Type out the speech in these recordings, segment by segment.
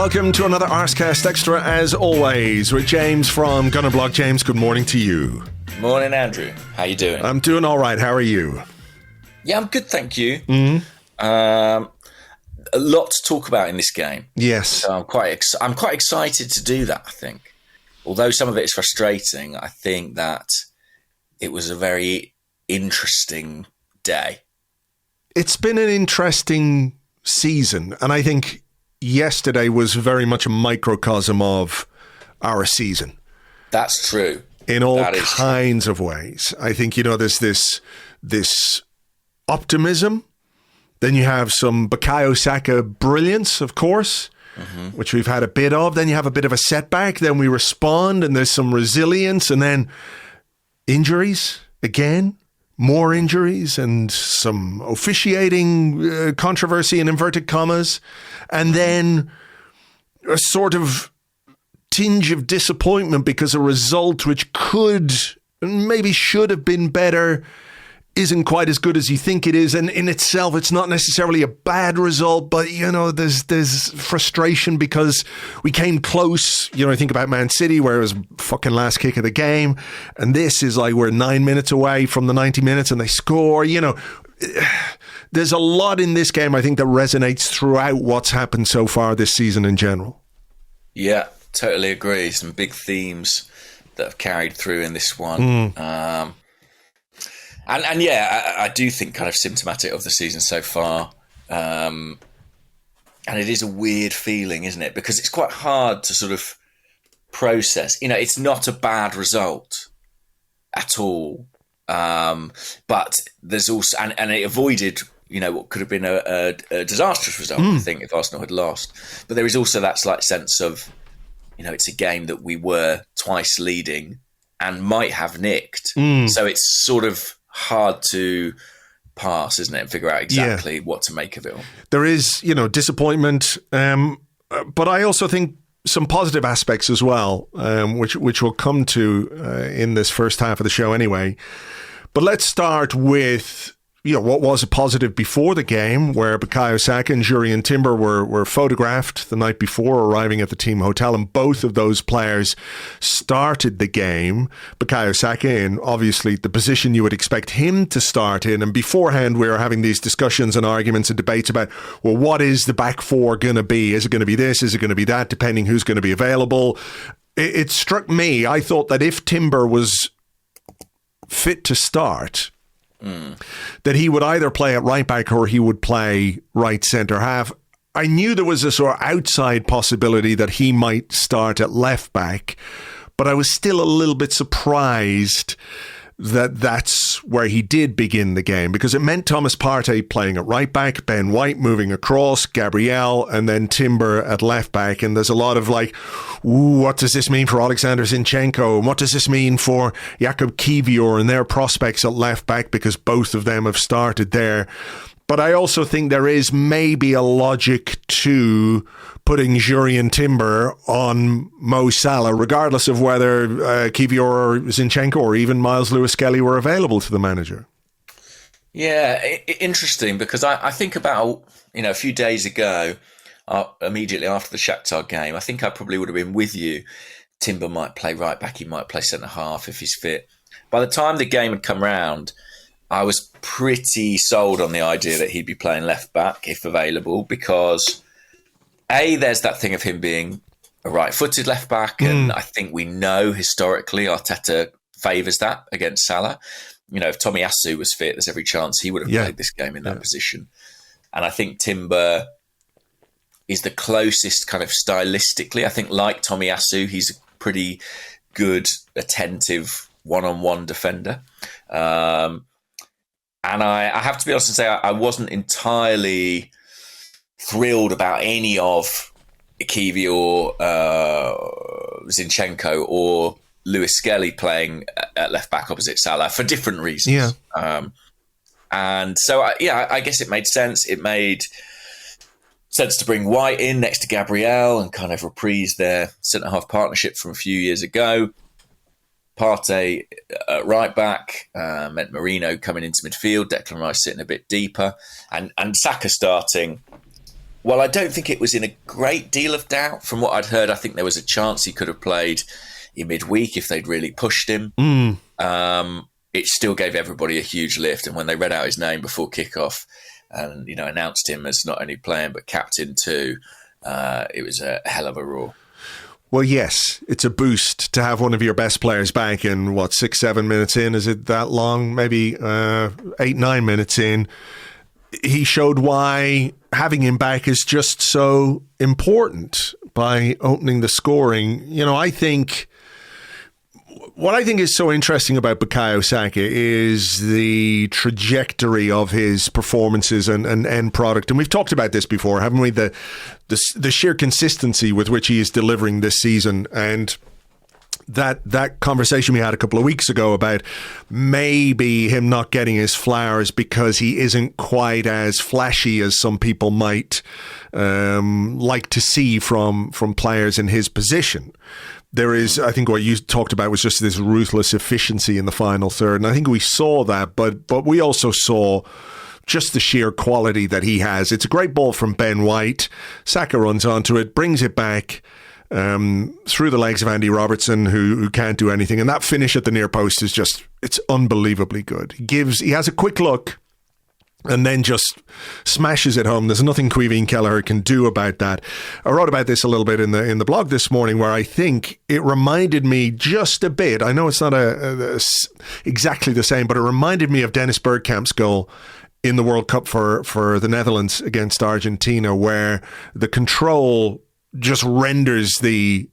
Welcome to another Arsecast Extra, as always, with James from Gunnerblog. James, good morning to you. Morning, Andrew. How you doing? I'm doing all right. How are you? Yeah, I'm good, thank you. Mm-hmm. A lot to talk about in this game. Yes. So I'm quite excited to do that, I think. Although some of it is frustrating, I think that it was a very interesting day. It's been an interesting season, and I think yesterday was very much a microcosm of our season. That's true. In all kinds of ways. I think, there's this optimism. Then you have some Bukayo Saka brilliance, of course, which we've had a bit of. Then you have a bit of a setback. Then we respond, and there's some resilience. And then injuries again. More injuries and some officiating controversy in inverted commas. And then a sort of tinge of disappointment because a result which could and maybe should have been better isn't quite as good as you think it is. And in itself, it's not necessarily a bad result, but, there's frustration because we came close. I think about Man City, where it was fucking last kick of the game. And this is like we're 9 minutes away from the 90 minutes and they score. There's a lot in this game, I think, that resonates throughout what's happened so far this season in general. Yeah, totally agree. Some big themes that have carried through in this one. And I do think kind of symptomatic of the season so far. And it is a weird feeling, isn't it? Because it's quite hard to sort of process. It's not a bad result at all. But there's also, and it avoided, what could have been a disastrous result, I think, if Arsenal had lost. But there is also that slight sense of, it's a game that we were twice leading and might have nicked. So it's sort of hard to pass, isn't it, and figure out exactly what to make of it all. There is, disappointment, but I also think some positive aspects as well, which we'll come to in this first half of the show anyway. But let's start with what was a positive before the game, where Bukayo Saka and Jurriën Timber were photographed the night before arriving at the team hotel, and both of those players started the game. Bukayo Saka in obviously the position you would expect him to start in, and beforehand we were having these discussions and arguments and debates about, well, what is the back four going to be? Is it going to be this? Is it going to be that? Depending who's going to be available. It struck me, I thought that if Timber was fit to start, that he would either play at right back or he would play right centre half. I knew there was a sort of outside possibility that he might start at left back, but I was still a little bit surprised that that's where he did begin the game, because it meant Thomas Partey playing at right back, Ben White moving across, Gabriel, and then Timber at left back. And there's a lot of like, ooh, what does this mean for Alexander Zinchenko? And what does this mean for Jakub Kiwior and their prospects at left back, because both of them have started there. But I also think there is maybe a logic to putting Jurriën Timber on Mo Salah, regardless of whether Kiwior or Zinchenko or even Miles Lewis-Skelly were available to the manager. Yeah, interesting, because I think about, a few days ago, immediately after the Shakhtar game, I think I probably would have been with you. Timber might play right back, he might play centre-half if he's fit. By the time the game had come round, I was pretty sold on the idea that he'd be playing left back if available, because there's that thing of him being a right-footed left back, and I think we know historically Arteta favours that against Salah. If Tomiyasu was fit, there's every chance he would have played this game in that position. And I think Timber is the closest kind of stylistically. I think like Tomiyasu, he's a pretty good, attentive one-on-one defender. And I have to be honest and say I wasn't entirely thrilled about any of Kiwior, Zinchenko or Lewis-Skelly playing at left back opposite Salah for different reasons. And so, I guess it made sense. It made sense to bring White in next to Gabriel and kind of reprise their centre-half partnership from a few years ago. Partey at right back, meant Merino coming into midfield, Declan Rice sitting a bit deeper, and Saka starting Well, I don't think it was in a great deal of doubt. From what I'd heard, I think there was a chance he could have played in midweek if they'd really pushed him. It still gave everybody a huge lift. And when they read out his name before kickoff and, announced him as not only playing but captain too, it was a hell of a roar. Well, yes, it's a boost to have one of your best players back in, 6-7 minutes in? Is it that long? Maybe 8-9 minutes in. He showed why having him back is just so important by opening the scoring. What I think is so interesting about Bukayo Saka is the trajectory of his performances and end product. And we've talked about this before, haven't we? The sheer consistency with which he is delivering this season. And that conversation we had a couple of weeks ago about maybe him not getting his flowers because he isn't quite as flashy as some people might like to see from players in his position. There is, I think what you talked about was just this ruthless efficiency in the final third. And I think we saw that, but we also saw just the sheer quality that he has. It's a great ball from Ben White. Saka runs onto it, brings it back through the legs of Andy Robertson, who can't do anything. And that finish at the near post is it's unbelievably good. He has a quick look and then just smashes it home. There's nothing Caoimhín Kelleher can do about that. I wrote about this a little bit in the blog this morning, where I think it reminded me just a bit. I know it's not exactly the same, but it reminded me of Dennis Bergkamp's goal in the World Cup for the Netherlands against Argentina, where the control just renders the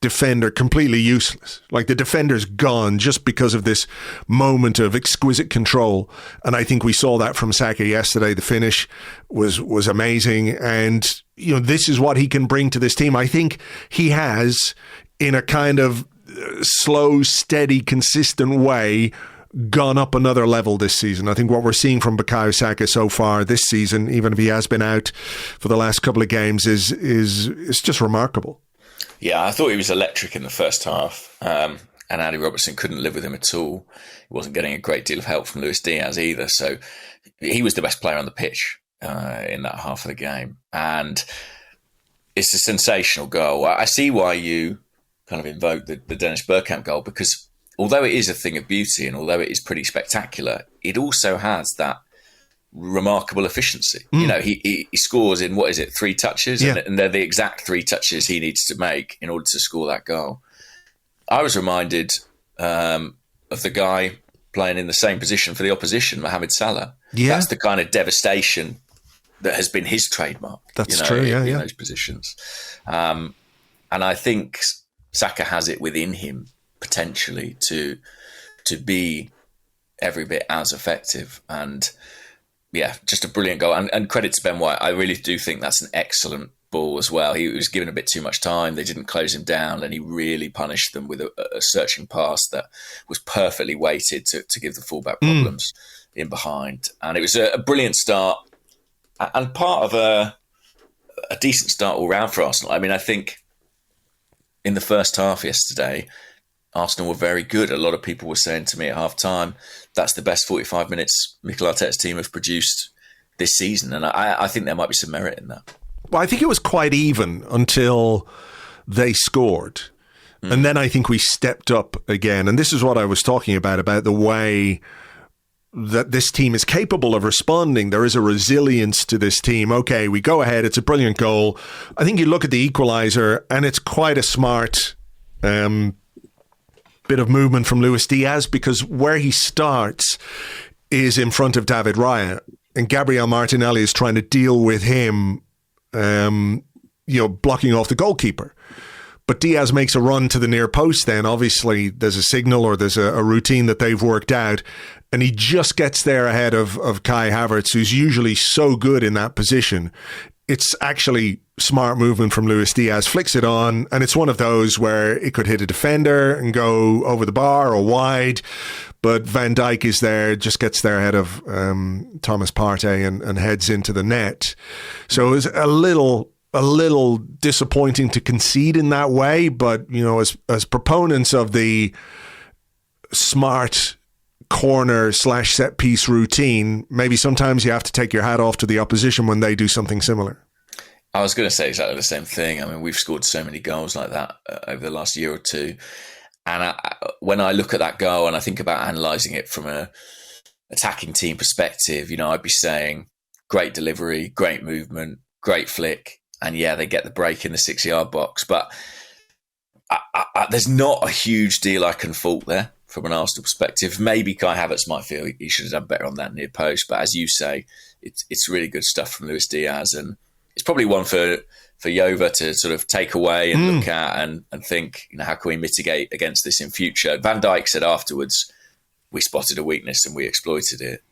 defender completely useless. Like, the defender's gone just because of this moment of exquisite control. And I think we saw that from Saka yesterday. The finish was amazing. And, this is what he can bring to this team. I think he has, in a kind of slow, steady, consistent way, gone up another level this season. I think what we're seeing from Bukayo Saka so far this season, even if he has been out for the last couple of games, is just remarkable. Yeah, I thought he was electric in the first half, and Andy Robertson couldn't live with him at all. He wasn't getting a great deal of help from Luis Diaz either, so he was the best player on the pitch in that half of the game. And it's a sensational goal. I see why you kind of invoke the Dennis Bergkamp goal, because although it is a thing of beauty and although it is pretty spectacular, it also has that remarkable efficiency. He scores in 3 touches, yeah. and they're the exact 3 touches he needs to make in order to score that goal. I was reminded of the guy playing in the same position for the opposition, Mohamed Salah. Yeah. That's the kind of devastation that has been his trademark. That's true, yeah. In those positions. And I think Saka has it within him potentially to be every bit as effective. And yeah, just a brilliant goal. And credit to Ben White. I really do think that's an excellent ball as well. He was given a bit too much time. They didn't close him down, and he really punished them with a searching pass that was perfectly weighted to give the fullback problems in behind. And it was a brilliant start and part of a decent start all round for Arsenal. I mean, I think in the first half yesterday, Arsenal were very good. A lot of people were saying to me at half-time, that's the best 45 minutes Mikel Arteta's team have produced this season. And I think there might be some merit in that. Well, I think it was quite even until they scored. And then I think we stepped up again. And this is what I was talking about the way that this team is capable of responding. There is a resilience to this team. Okay, we go ahead. It's a brilliant goal. I think you look at the equaliser, and it's quite a smart bit of movement from Luis Diaz, because where he starts is in front of David Raya, and Gabriel Martinelli is trying to deal with him, blocking off the goalkeeper. But Diaz makes a run to the near post then. Obviously, there's a signal or there's a routine that they've worked out, and he just gets there ahead of Kai Havertz, who's usually so good in that position. It's actually smart movement from Luis Diaz, flicks it on, and it's one of those where it could hit a defender and go over the bar or wide, but Van Dijk is there, just gets there ahead of Thomas Partey and heads into the net. So it was a little disappointing to concede in that way, but as proponents of the smart corner / set piece routine, maybe sometimes you have to take your hat off to the opposition when they do something similar. I was going to say exactly the same thing. I mean, we've scored so many goals like that over the last year or two. And when I look at that goal and I think about analysing it from a attacking team perspective, I'd be saying great delivery, great movement, great flick. And yeah, they get the break in the 6-yard box. But there's not a huge deal I can fault there from an Arsenal perspective. Maybe Kai Havertz might feel he should have done better on that near post. But as you say, it's really good stuff from Luis Diaz. And it's probably one for Jova to sort of take away and look at and think, how can we mitigate against this in future? Van Dijk said afterwards, we spotted a weakness and we exploited it.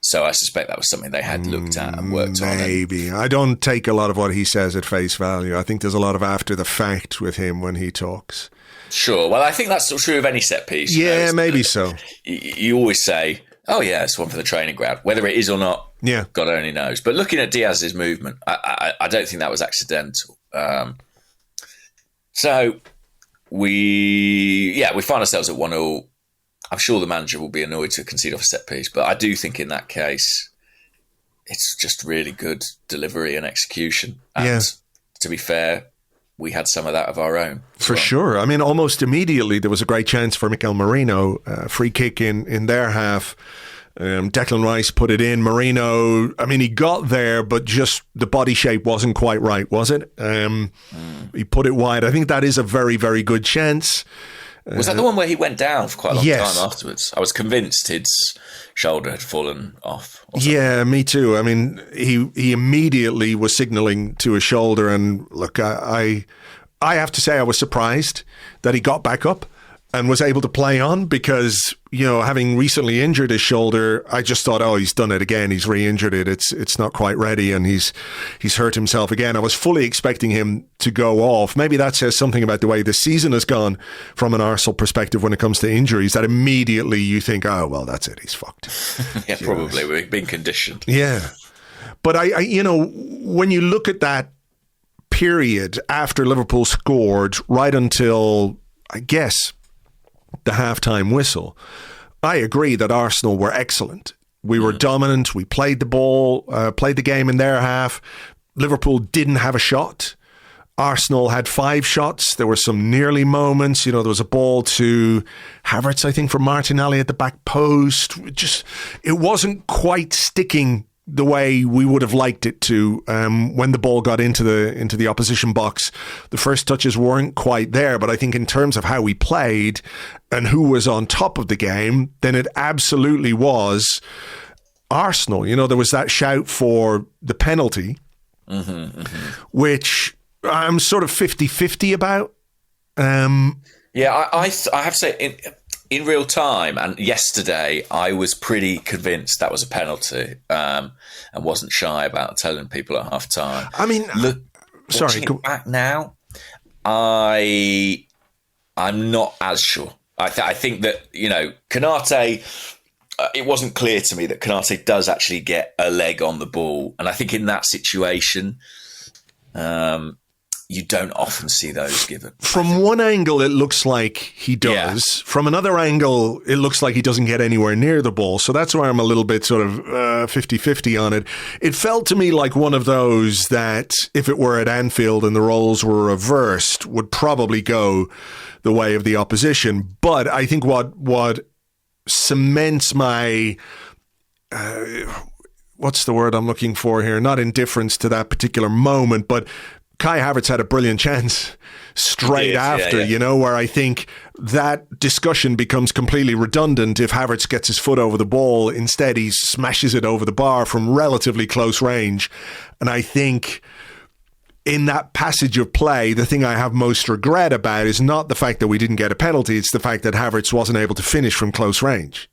So I suspect that was something they had looked at and worked on. Maybe. I don't take a lot of what he says at face value. I think there's a lot of after the fact with him when he talks. Sure. Well, I think that's true of any set piece. Yeah, maybe so. You always say, oh yeah, it's one for the training ground. Whether it is or not, God only knows. But looking at Diaz's movement, I don't think that was accidental. So we find ourselves at 1-1. I'm sure the manager will be annoyed to concede off a set piece, but I do think in that case, it's just really good delivery and execution. And to be fair, we had some of that of our own. For sure. I mean, almost immediately there was a great chance for Mikel Merino, free kick in their half. Declan Rice put it in. Merino, I mean, he got there, but just the body shape wasn't quite right, was it? He put it wide. I think that is a very, very good chance. Was that the one where he went down for quite a long time afterwards? I was convinced his shoulder had fallen off. Yeah, me too. I mean, he immediately was signalling to his shoulder, and look, I have to say I was surprised that he got back up and was able to play on because, having recently injured his shoulder, I just thought, oh, he's done it again. He's re-injured it. It's not quite ready, and he's hurt himself again. I was fully expecting him to go off. Maybe that says something about the way the season has gone from an Arsenal perspective when it comes to injuries, that immediately you think, oh, well, that's it. He's fucked. Yeah, probably. We've been conditioned. Yeah. But I when you look at that period after Liverpool scored right until, I guess, the halftime whistle, I agree that Arsenal were excellent. We were dominant. We played the ball, played the game in their half. Liverpool didn't have a shot. Arsenal had 5 shots. There were some nearly moments. There was a ball to Havertz, I think, from Martinelli at the back post. It wasn't quite sticking the way we would have liked it to when the ball got into the opposition box. The first touches weren't quite there, but I think in terms of how we played and who was on top of the game, then it absolutely was Arsenal. There was that shout for the penalty, which I'm sort of 50-50 about. Yeah, I have to say, in real time and yesterday, I was pretty convinced that was a penalty and wasn't shy about telling people at half time. I mean, watching it back now, I'm not as sure. I think that, Konate, it wasn't clear to me that Konate does actually get a leg on the ball. And I think in that situation, you don't often see those given. From one angle, it looks like he does. Yeah. From another angle, it looks like he doesn't get anywhere near the ball. So that's why I'm a little bit sort of 50-50 on it. It felt to me like one of those that, if it were at Anfield and the roles were reversed, would probably go the way of the opposition. But I think what cements my... what's the word I'm looking for here? Not indifference to that particular moment, but Kai Havertz had a brilliant chance straight after, where I think that discussion becomes completely redundant if Havertz gets his foot over the ball. Instead, he smashes it over the bar from relatively close range. And I think in that passage of play, the thing I have most regret about is not the fact that we didn't get a penalty. It's the fact that Havertz wasn't able to finish from close range.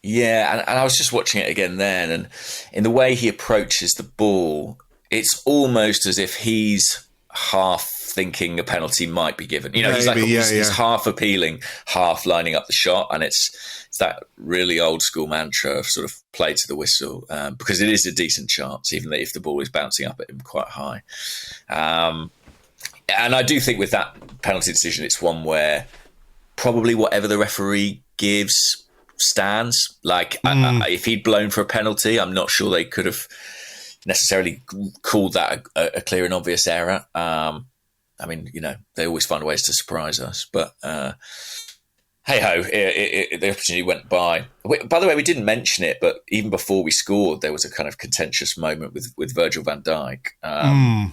Yeah, and I was just watching it again then, and in the way he approaches the ball, it's almost as if he's half thinking a penalty might be given. He's half appealing, half lining up the shot, and it's that really old school mantra of sort of play to the whistle, because it is a decent chance, even if the ball is bouncing up at him quite high. And I do think with that penalty decision, it's one where probably whatever the referee gives stands. If he'd blown for a penalty, I'm not sure they could have necessarily called that a clear and obvious error. I mean, they always find ways to surprise us, but hey ho, the opportunity went by. By the way, we didn't mention it, but even before we scored, there was a kind of contentious moment with Virgil van Dijk.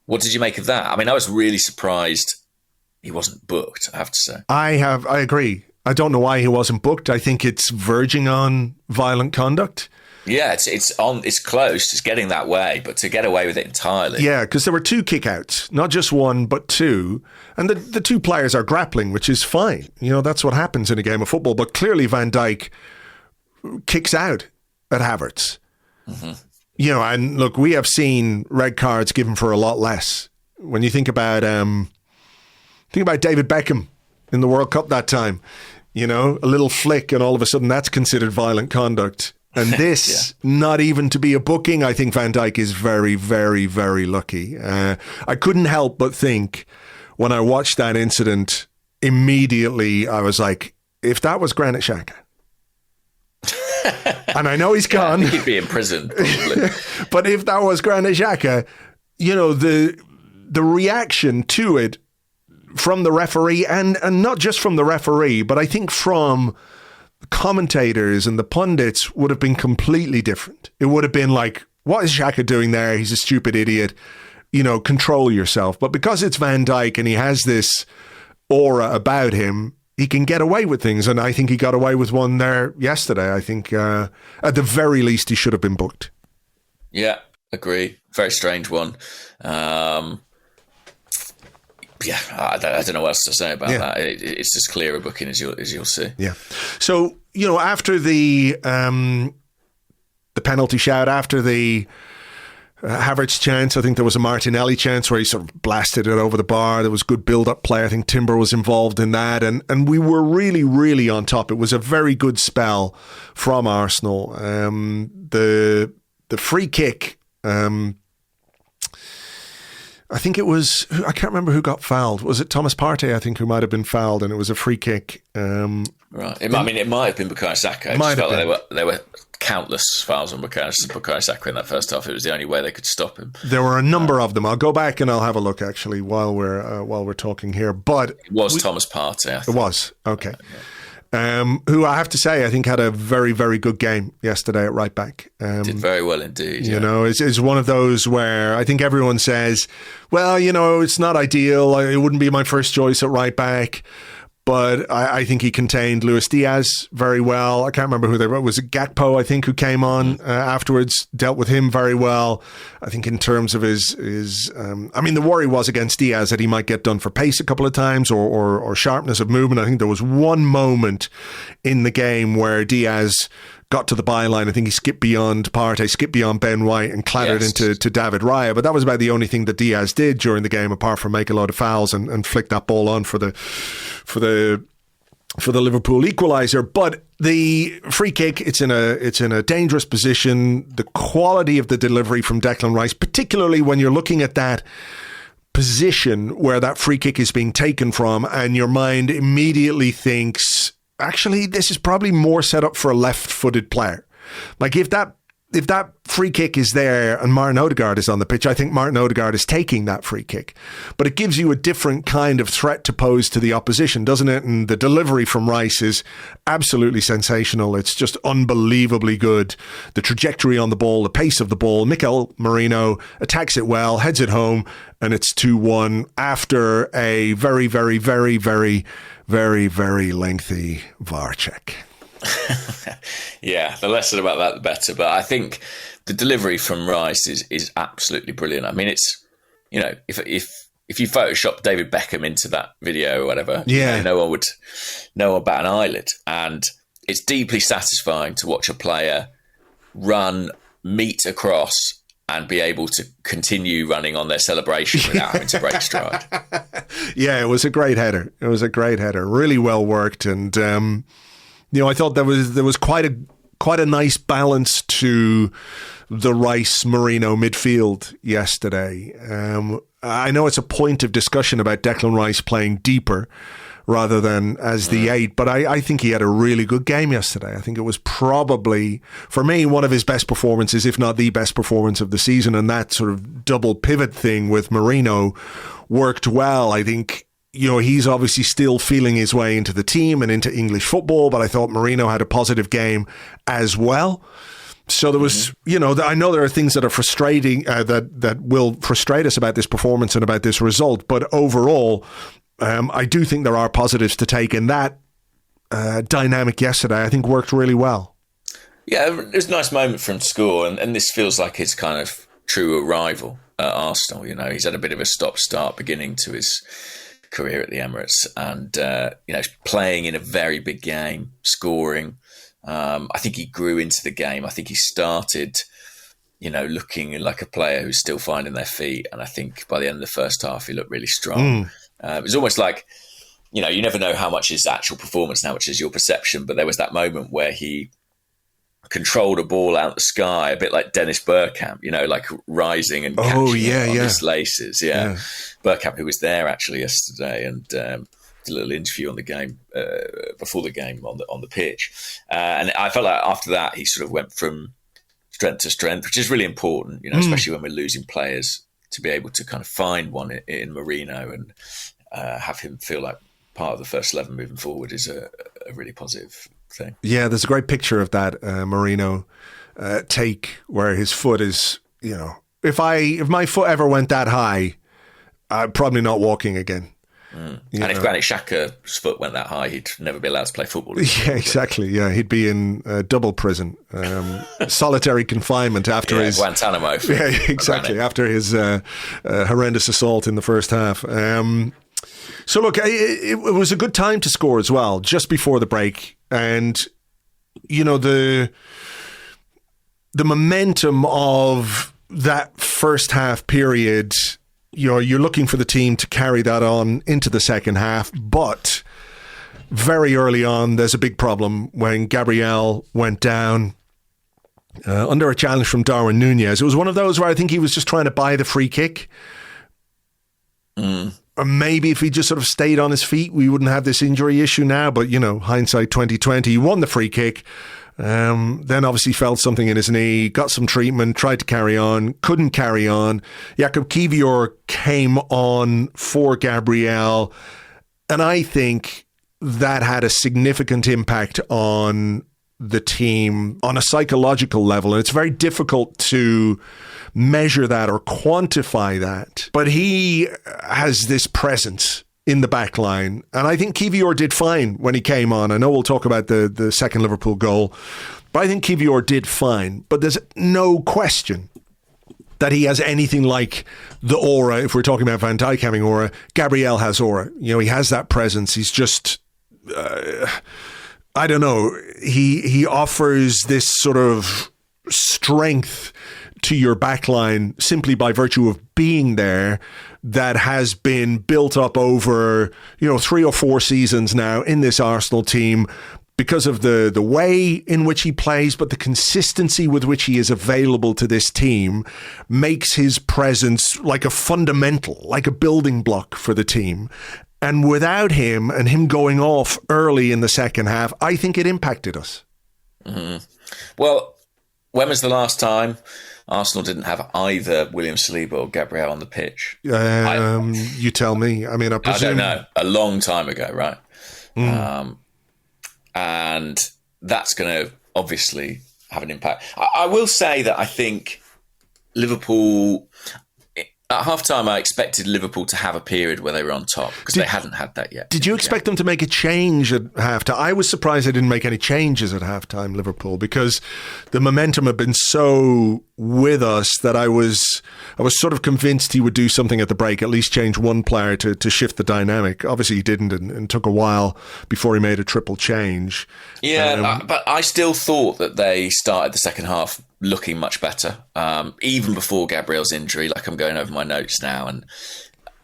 What did you make of that? I mean, I was really surprised he wasn't booked, I have to say. I agree. I don't know why he wasn't booked. I think it's verging on violent conduct. Yeah, it's close. It's getting that way, but to get away with it entirely. Yeah, because there were 2 kickouts, not just one, but 2. And the 2 players are grappling, which is fine. That's what happens in a game of football. But clearly Van Dijk kicks out at Havertz. Mm-hmm. And look, we have seen red cards given for a lot less. When you think about David Beckham in the World Cup that time, a little flick and all of a sudden that's considered violent conduct. And this, not even to be a booking, I think Van Dijk is very, very, very lucky. I couldn't help but think when I watched that incident, immediately I was like, if that was Granit Xhaka, and I know he's gone. I think he'd be in prison, probably. But if that was Granit Xhaka, the reaction to it from the referee, and not just from the referee, but I think from commentators and the pundits would have been completely different. It would have been like, what is Xhaka doing there? He's a stupid idiot. Control yourself. But because it's Van Dijk and he has this aura about him, he can get away with things. And I think he got away with one there yesterday. I think at the very least he should have been booked. Yeah, agree. Very strange one. Yeah, I don't know what else to say about that. It's as clear a booking as you'll see. Yeah. So after the penalty shout, after the Havertz chance, I think there was a Martinelli chance where he sort of blasted it over the bar. There was good build-up play. I think Timber was involved in that, and we were really, really on top. It was a very good spell from Arsenal. The free kick. I think it was, I can't remember who got fouled. Was it Thomas Partey, I think, who might have been fouled, and it was a free kick. Right. It might have been Bukayo Saka. It felt like there were countless fouls on Bukayo Saka in that first half. It was the only way they could stop him. There were a number of them. I'll go back and I'll have a look, actually, while we're talking here. But it was Thomas Partey, I think. It was, okay. Who I have to say, I think had a very, very good game yesterday at right back. Did very well indeed. It's one of those where I think everyone says, well, it's not ideal. It wouldn't be my first choice at right back. But I think he contained Luis Diaz very well. I can't remember who they were. Was it Gakpo, I think, who came on afterwards, dealt with him very well. I think in terms of his the worry was against Diaz that he might get done for pace a couple of times or sharpness of movement. I think there was one moment in the game where Diaz got to the byline. I think he skipped beyond Partey, skipped beyond Ben White and clattered into David Raya. But that was about the only thing that Diaz did during the game, apart from make a load of fouls and flick that ball on for the Liverpool equaliser. But the free kick, it's in a dangerous position. The quality of the delivery from Declan Rice, particularly when you're looking at that position where that free kick is being taken from, and your mind immediately thinks, actually, this is probably more set up for a left-footed player. Like if that free kick is there and Martin Odegaard is on the pitch, I think Martin Odegaard is taking that free kick. But it gives you a different kind of threat to pose to the opposition, doesn't it? And the delivery from Rice is absolutely sensational. It's just unbelievably good. The trajectory on the ball, the pace of the ball. Mikel Merino attacks it well, heads it home, and it's 2-1 after a very, very, very, very, very, very lengthy VAR check. Yeah, the lesson about that, the better. But I think the delivery from Rice is absolutely brilliant. I mean, it's, if you Photoshop David Beckham into that video or whatever, no one would bat an eyelid. And it's deeply satisfying to watch a player run, meet across, and be able to continue running on their celebration without having to break stride. Yeah, it was a great header. Really well worked, and I thought there was quite a nice balance to the Rice Merino midfield yesterday. I know it's a point of discussion about Declan Rice playing deeper rather than as the 8. But I think he had a really good game yesterday. I think it was probably, for me, one of his best performances, if not the best performance of the season. And that sort of double pivot thing with Merino worked well. I think, he's obviously still feeling his way into the team and into English football, but I thought Merino had a positive game as well. So there was, I know there are things that are frustrating, that will frustrate us about this performance and about this result, but overall, I do think there are positives to take, and that dynamic yesterday, I think, worked really well. Yeah, it was a nice moment for him to score, and this feels like his kind of true arrival at Arsenal. He's had a bit of a stop-start beginning to his career at the Emirates, and playing in a very big game, scoring. I think he grew into the game. I think he started, looking like a player who's still finding their feet, and I think by the end of the first half, he looked really strong. It was almost like, you never know how much is actual performance, how much is your perception, but there was that moment where he controlled a ball out the sky, a bit like Dennis Bergkamp, like rising and catching it on his laces. Yeah. Bergkamp, who was there actually yesterday, and did a little interview on the game before the game on the pitch, and I felt like after that he sort of went from strength to strength, which is really important, especially when we're losing players, to be able to kind of find one in Merino and have him feel like part of the first 11 moving forward is a really positive thing. Yeah, there's a great picture of that Merino take where his foot is, if my foot ever went that high, I'm probably not walking again. And if Granit Xhaka's foot went that high, he'd never be allowed to play football. Yeah, exactly. Yeah, he'd be in double prison, solitary confinement after his Guantanamo. Yeah, exactly. After his horrendous assault in the first half. So look, it was a good time to score as well, just before the break, and the momentum of that first half period. You're looking for the team to carry that on into the second half, but very early on, there's a big problem when Gabriel went down under a challenge from Darwin Núñez. It was one of those where I think he was just trying to buy the free kick. Or maybe if he just sort of stayed on his feet, we wouldn't have this injury issue now. But, hindsight 2020, he won the free kick. Then obviously felt something in his knee, got some treatment, tried to carry on, couldn't carry on. Jakub Kiwior came on for Gabriel, and I think that had a significant impact on the team on a psychological level, and it's very difficult to measure that or quantify that. But he has this presence in the back line. And I think Kiwior did fine when he came on. I know we'll talk about the second Liverpool goal, but I think Kiwior did fine. But there's no question that he has anything like the aura. If we're talking about Van Dijk having aura, Gabriel has aura. He has that presence. He's just, I don't know. He offers this sort of strength to your backline simply by virtue of being there, that has been built up over 3 or 4 seasons now in this Arsenal team, because of the way in which he plays, but the consistency with which he is available to this team makes his presence like a fundamental, like a building block for the team. And without him and him going off early in the second half, I think it impacted us. Mm-hmm. Well, when was the last time Arsenal didn't have either William Saliba or Gabriel on the pitch? You tell me. I mean, I presume... I don't know. A long time ago, right? And that's going to obviously have an impact. I will say that I think Liverpool... At half-time, I expected Liverpool to have a period where they were on top, because they hadn't had that yet. Did you expect them to make a change at half-time? I was surprised they didn't make any changes at half-time, Liverpool, because the momentum had been so with us that I was sort of convinced he would do something at the break, at least change one player to shift the dynamic. Obviously, he didn't, and took a while before he made a triple change. Yeah, but I still thought that they started the second half looking much better, even before Gabriel's injury. Like, I'm going over my notes now, and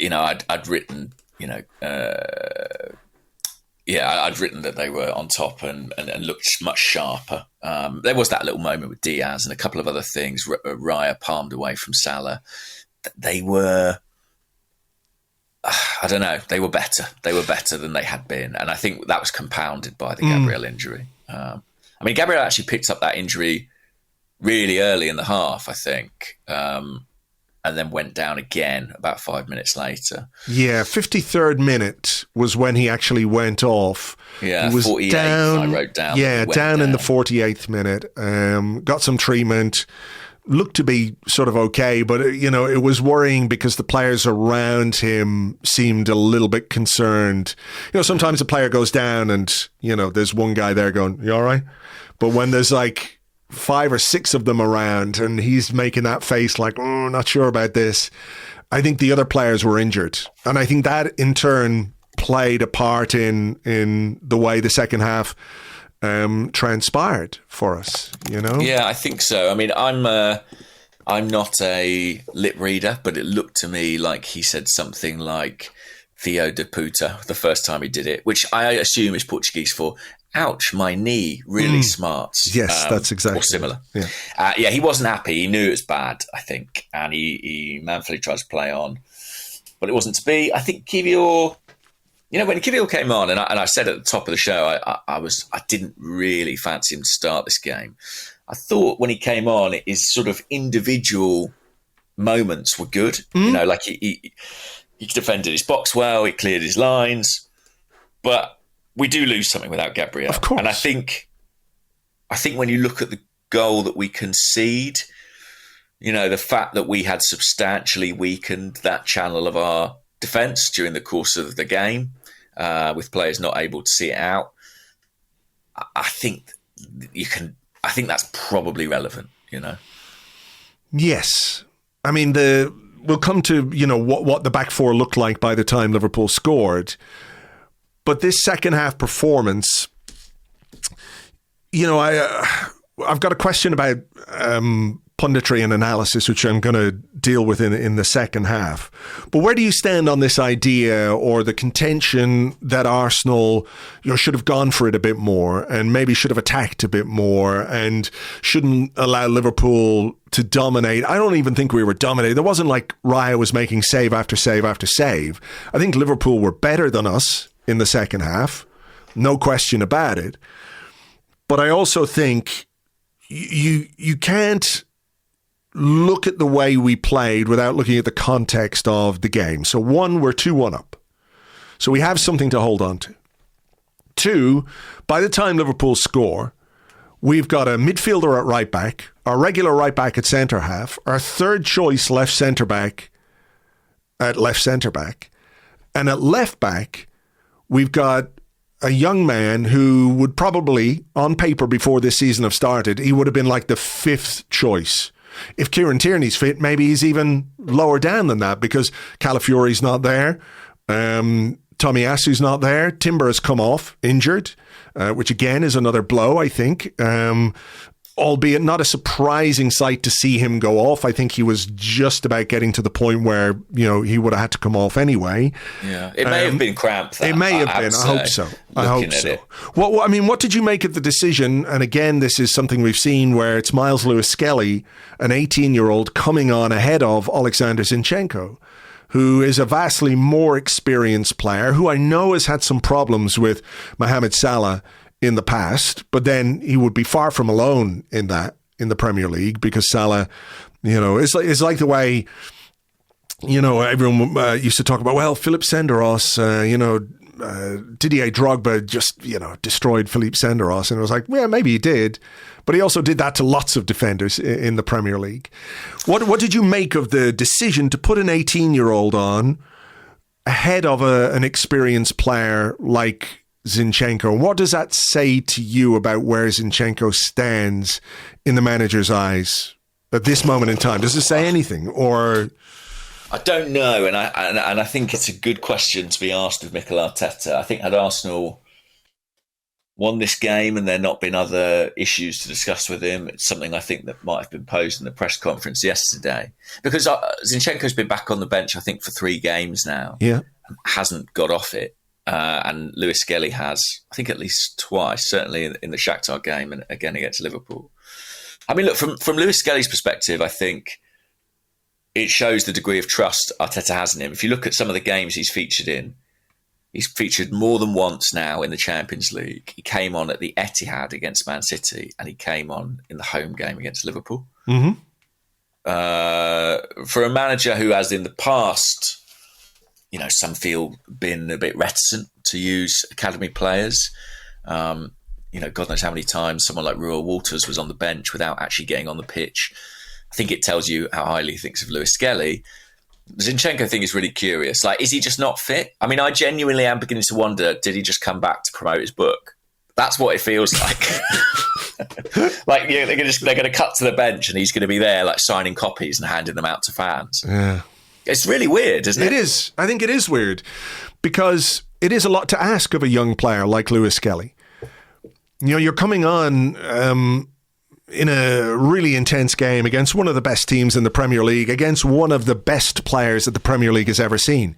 I'd written, I'd written that they were on top and looked much sharper. There was that little moment with Diaz and a couple of other things. Raya palmed away from Salah. They were I don't know. They were better. They were better than they had been. And I think that was compounded by the Gabriel injury. I mean, Gabriel actually picked up that injury really early in the half, I think, and then went down again about 5 minutes later. Yeah, 53rd minute was when he actually went off. Yeah, he was 48th, down, I wrote down. Yeah, down in the 48th minute. Got some treatment. Looked to be sort of okay, but, it was worrying because the players around him seemed a little bit concerned. Sometimes a player goes down and, there's one guy there going, "You all right?" But when there's like 5 or 6 of them around and he's making that face like, "Oh, not sure about this," I think the other players were injured. And I think that in turn played a part in the way the second half transpired for us, Yeah, I think so. I mean, I'm not a lip reader, but it looked to me like he said something like "Theo de puta" the first time he did it, which I assume is Portuguese for "ouch, my knee really smarts." Yes, that's exactly. Or similar. Yeah. He wasn't happy. He knew it was bad, I think, and he manfully tried to play on, but it wasn't to be. I think Gabriel, when Gabriel came on, and I said at the top of the show, I didn't really fancy him to start this game. I thought when he came on, his sort of individual moments were good. Like he defended his box well, he cleared his lines, but we do lose something without Gabriel. Of course. And I think when you look at the goal that we concede, the fact that we had substantially weakened that channel of our defence during the course of the game, with players not able to see it out, I think that's probably relevant, Yes. I mean, we'll come to, what the back four looked like by the time Liverpool scored. But this second half performance, I've got a question about punditry and analysis, which I'm going to deal with in the second half. But where do you stand on this idea or the contention that Arsenal should have gone for it a bit more and maybe should have attacked a bit more and shouldn't allow Liverpool to dominate? I don't even think we were dominating. There wasn't like Raya was making save after save after save. I think Liverpool were better than us in the second half, no question about it. But I also think you can't look at the way we played without looking at the context of the game. So one, we're 2-1 up. So we have something to hold on to. Two, by the time Liverpool score, we've got a midfielder at right back, our regular right back at centre half, our third choice left centre back at left centre back, and at left back, we've got a young man who would probably, on paper before this season have started, he would have been like the 5th choice. If Kieran Tierney's fit, maybe he's even lower down than that because Calafiori's not there. Tomiyasu's not there. Timber has come off injured, which again is another blow, I think. Albeit not a surprising sight to see him go off. I think he was just about getting to the point where, he would have had to come off anyway. Yeah, it may have been cramp. It may have been. I hope so. I hope so. What did you make of the decision? And again, this is something we've seen where it's Miles Lewis-Skelly, an 18-year-old, coming on ahead of Alexander Zinchenko, who is a vastly more experienced player, who I know has had some problems with Mohamed Salah in the past, but then he would be far from alone in the Premier League because Salah, it's like the way, everyone used to talk about, well, Philippe Senderos, Didier Drogba just, destroyed Philippe Senderos. And it was like, yeah, maybe he did. But he also did that to lots of defenders in the Premier League. What did you make of the decision to put an 18-year-old on ahead of an experienced player like Zinchenko? What does that say to you about where Zinchenko stands in the manager's eyes at this moment in time? Does it say anything, or? I don't know, and I think it's a good question to be asked of Mikel Arteta. I think had Arsenal won this game and there not been other issues to discuss with him, it's something I think that might have been posed in the press conference yesterday. Because Zinchenko's been back on the bench, I think, for 3 games now. Yeah, hasn't got off it. And Lewis-Skelly has, I think, at least twice, certainly in the Shakhtar game and again against Liverpool. I mean, look, from Lewis-Skelly's perspective, I think it shows the degree of trust Arteta has in him. If you look at some of the games he's featured in, he's featured more than once now in the Champions League. He came on at the Etihad against Man City, and he came on in the home game against Liverpool. Mm-hmm. For a manager who has in the past, some feel been a bit reticent to use academy players. God knows how many times someone like Ruel Walters was on the bench without actually getting on the pitch. I think it tells you how highly he thinks of Lewis-Skelly. The Zinchenko thing is really curious. Like, is he just not fit? I mean, I genuinely am beginning to wonder, did he just come back to promote his book? That's what it feels like. Like, they're going to cut to the bench and he's going to be there, like, signing copies and handing them out to fans. Yeah. It's really weird, isn't it? It is. I think it is weird because it is a lot to ask of a young player like Lewis-Skelly. You're coming on in a really intense game against one of the best teams in the Premier League, against one of the best players that the Premier League has ever seen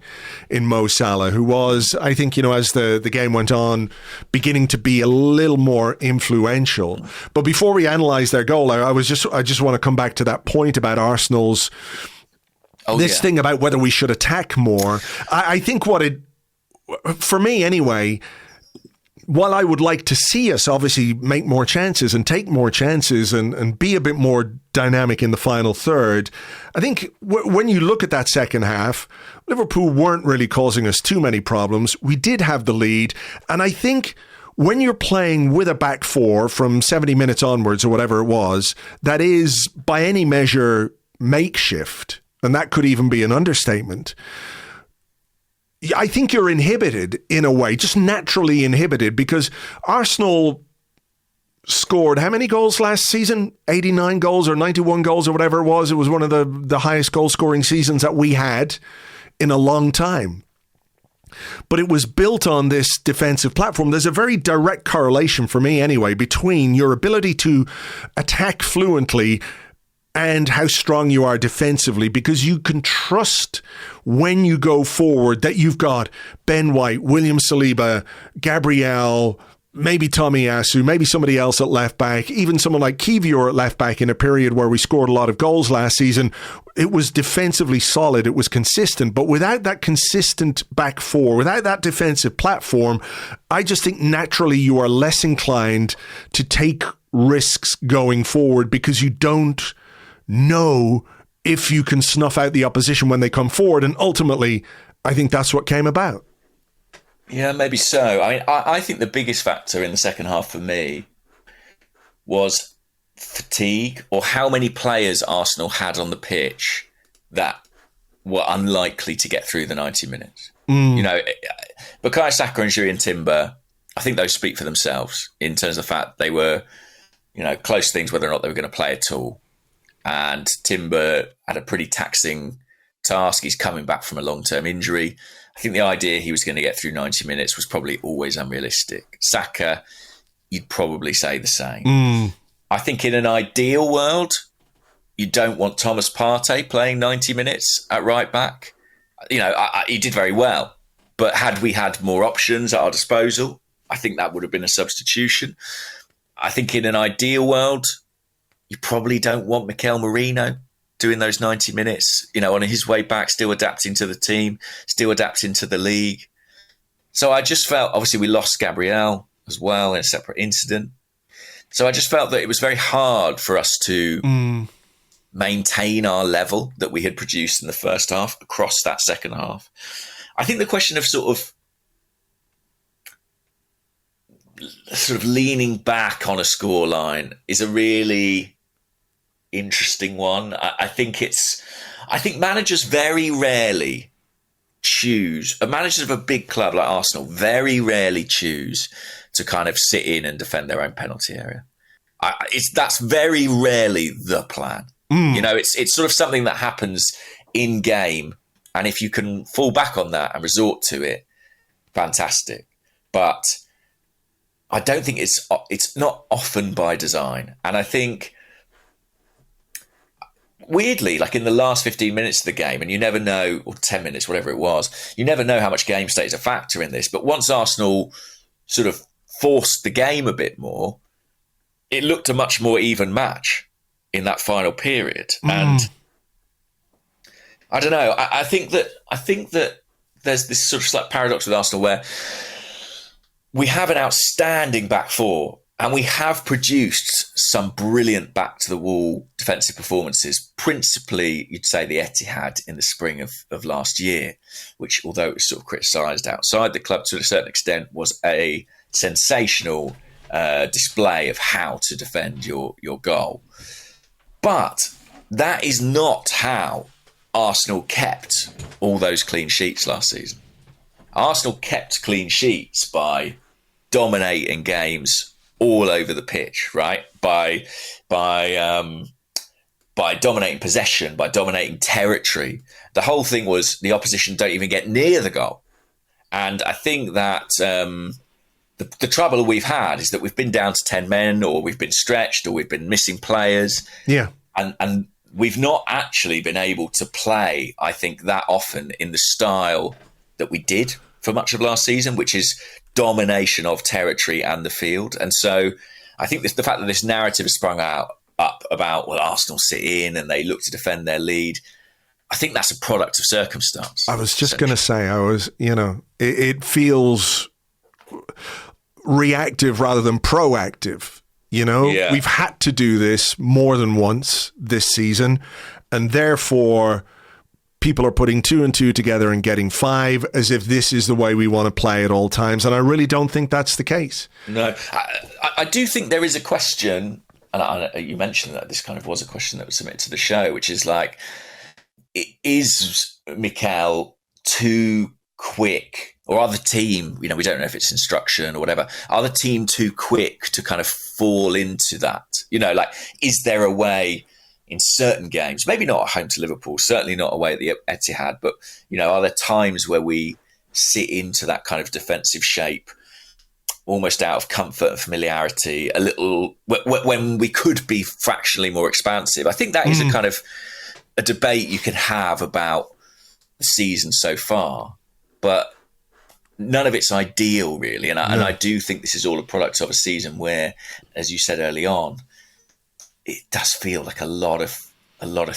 in Mo Salah, who was, I think, as the game went on, beginning to be a little more influential. But before we analyse their goal, I just want to come back to that point about Arsenal's thing about whether we should attack more. I think for me anyway, while I would like to see us obviously make more chances and take more chances and be a bit more dynamic in the final third, I think when you look at that second half, Liverpool weren't really causing us too many problems. We did have the lead. And I think when you're playing with a back four from 70 minutes onwards or whatever it was, that is by any measure makeshift. And that could even be an understatement. I think you're inhibited in a way, just naturally inhibited, because Arsenal scored how many goals last season? 89 goals or 91 goals or whatever it was. It was one of the highest goal scoring seasons that we had in a long time. But it was built on this defensive platform. There's a very direct correlation for me anyway between your ability to attack fluently and how strong you are defensively, because you can trust when you go forward that you've got Ben White, William Saliba, Gabriel, maybe Tomiyasu, maybe somebody else at left back, even someone like Kivior at left back in a period where we scored a lot of goals last season. It was defensively solid. It was consistent. But without that consistent back four, without that defensive platform, I just think naturally you are less inclined to take risks going forward because you don't know if you can snuff out the opposition when they come forward. And ultimately, I think that's what came about. Yeah, maybe so. I mean, I think the biggest factor in the second half for me was fatigue, or how many players Arsenal had on the pitch that were unlikely to get through the 90 minutes. Bukayo Saka and Julian Timber, I think those speak for themselves in terms of the fact they were, close things whether or not they were going to play at all. And Timber had a pretty taxing task. He's coming back from a long-term injury. I think the idea he was going to get through 90 minutes was probably always unrealistic. Saka, you'd probably say the same. I think in an ideal world, you don't want Thomas Partey playing 90 minutes at right back. He did very well. But had we had more options at our disposal, I think that would have been a substitution. I think in an ideal world, you probably don't want Mikel Merino doing those 90 minutes, on his way back, still adapting to the team, still adapting to the league. So I just felt, obviously we lost Gabriel as well in a separate incident. So I just felt that it was very hard for us to maintain our level that we had produced in the first half across that second half. I think the question of sort of leaning back on a scoreline is a really interesting one. I think managers very rarely choose, managers of a big club like Arsenal very rarely choose to kind of sit in and defend their own penalty area. That's very rarely the plan. It's sort of something that happens in game, and if you can fall back on that and resort to it, fantastic. But I don't think it's not often by design. And I think, weirdly, like in the last 15 minutes of the game, and you never know, or 10 minutes, whatever it was, you never know how much game state is a factor in this. But once Arsenal sort of forced the game a bit more, it looked a much more even match in that final period. And I don't know. I think that there's this sort of slight paradox with Arsenal where we have an outstanding back four and we have produced some brilliant back to the wall defensive performances, principally you'd say the Etihad in the spring of last year, which although it was sort of criticised outside the club to a certain extent was a sensational display of how to defend your goal. But that is not how Arsenal kept all those clean sheets last season. Arsenal kept clean sheets by dominating games all over the pitch, right? By dominating possession, by dominating territory. The whole thing was the opposition don't even get near the goal. And I think that the trouble we've had is that we've been down to 10 men, or we've been stretched, or we've been missing players. Yeah. And we've not actually been able to play, I think, that often in the style that we did for much of last season, which is domination of territory and the field. And so I think the fact that this narrative has sprung up about, well, Arsenal sit in and they look to defend their lead, I think that's a product of circumstance. I was just going to say, it feels reactive rather than proactive. We've had to do this more than once this season, and therefore people are putting 2 and 2 together and getting 5 as if this is the way we want to play at all times. And I really don't think that's the case. No, I do think there is a question, and you mentioned that this kind of was a question that was submitted to the show, which is like, is Mikel too quick? Or are the team, we don't know if it's instruction or whatever, are the team too quick to kind of fall into that? Is there a way in certain games, maybe not at home to Liverpool, certainly not away at the Etihad, but, are there times where we sit into that kind of defensive shape almost out of comfort and familiarity a little, when we could be fractionally more expansive? I think that is a kind of a debate you can have about the season so far, but none of it's ideal, really. And I do think this is all a product of a season where, as you said early on, it does feel like a lot of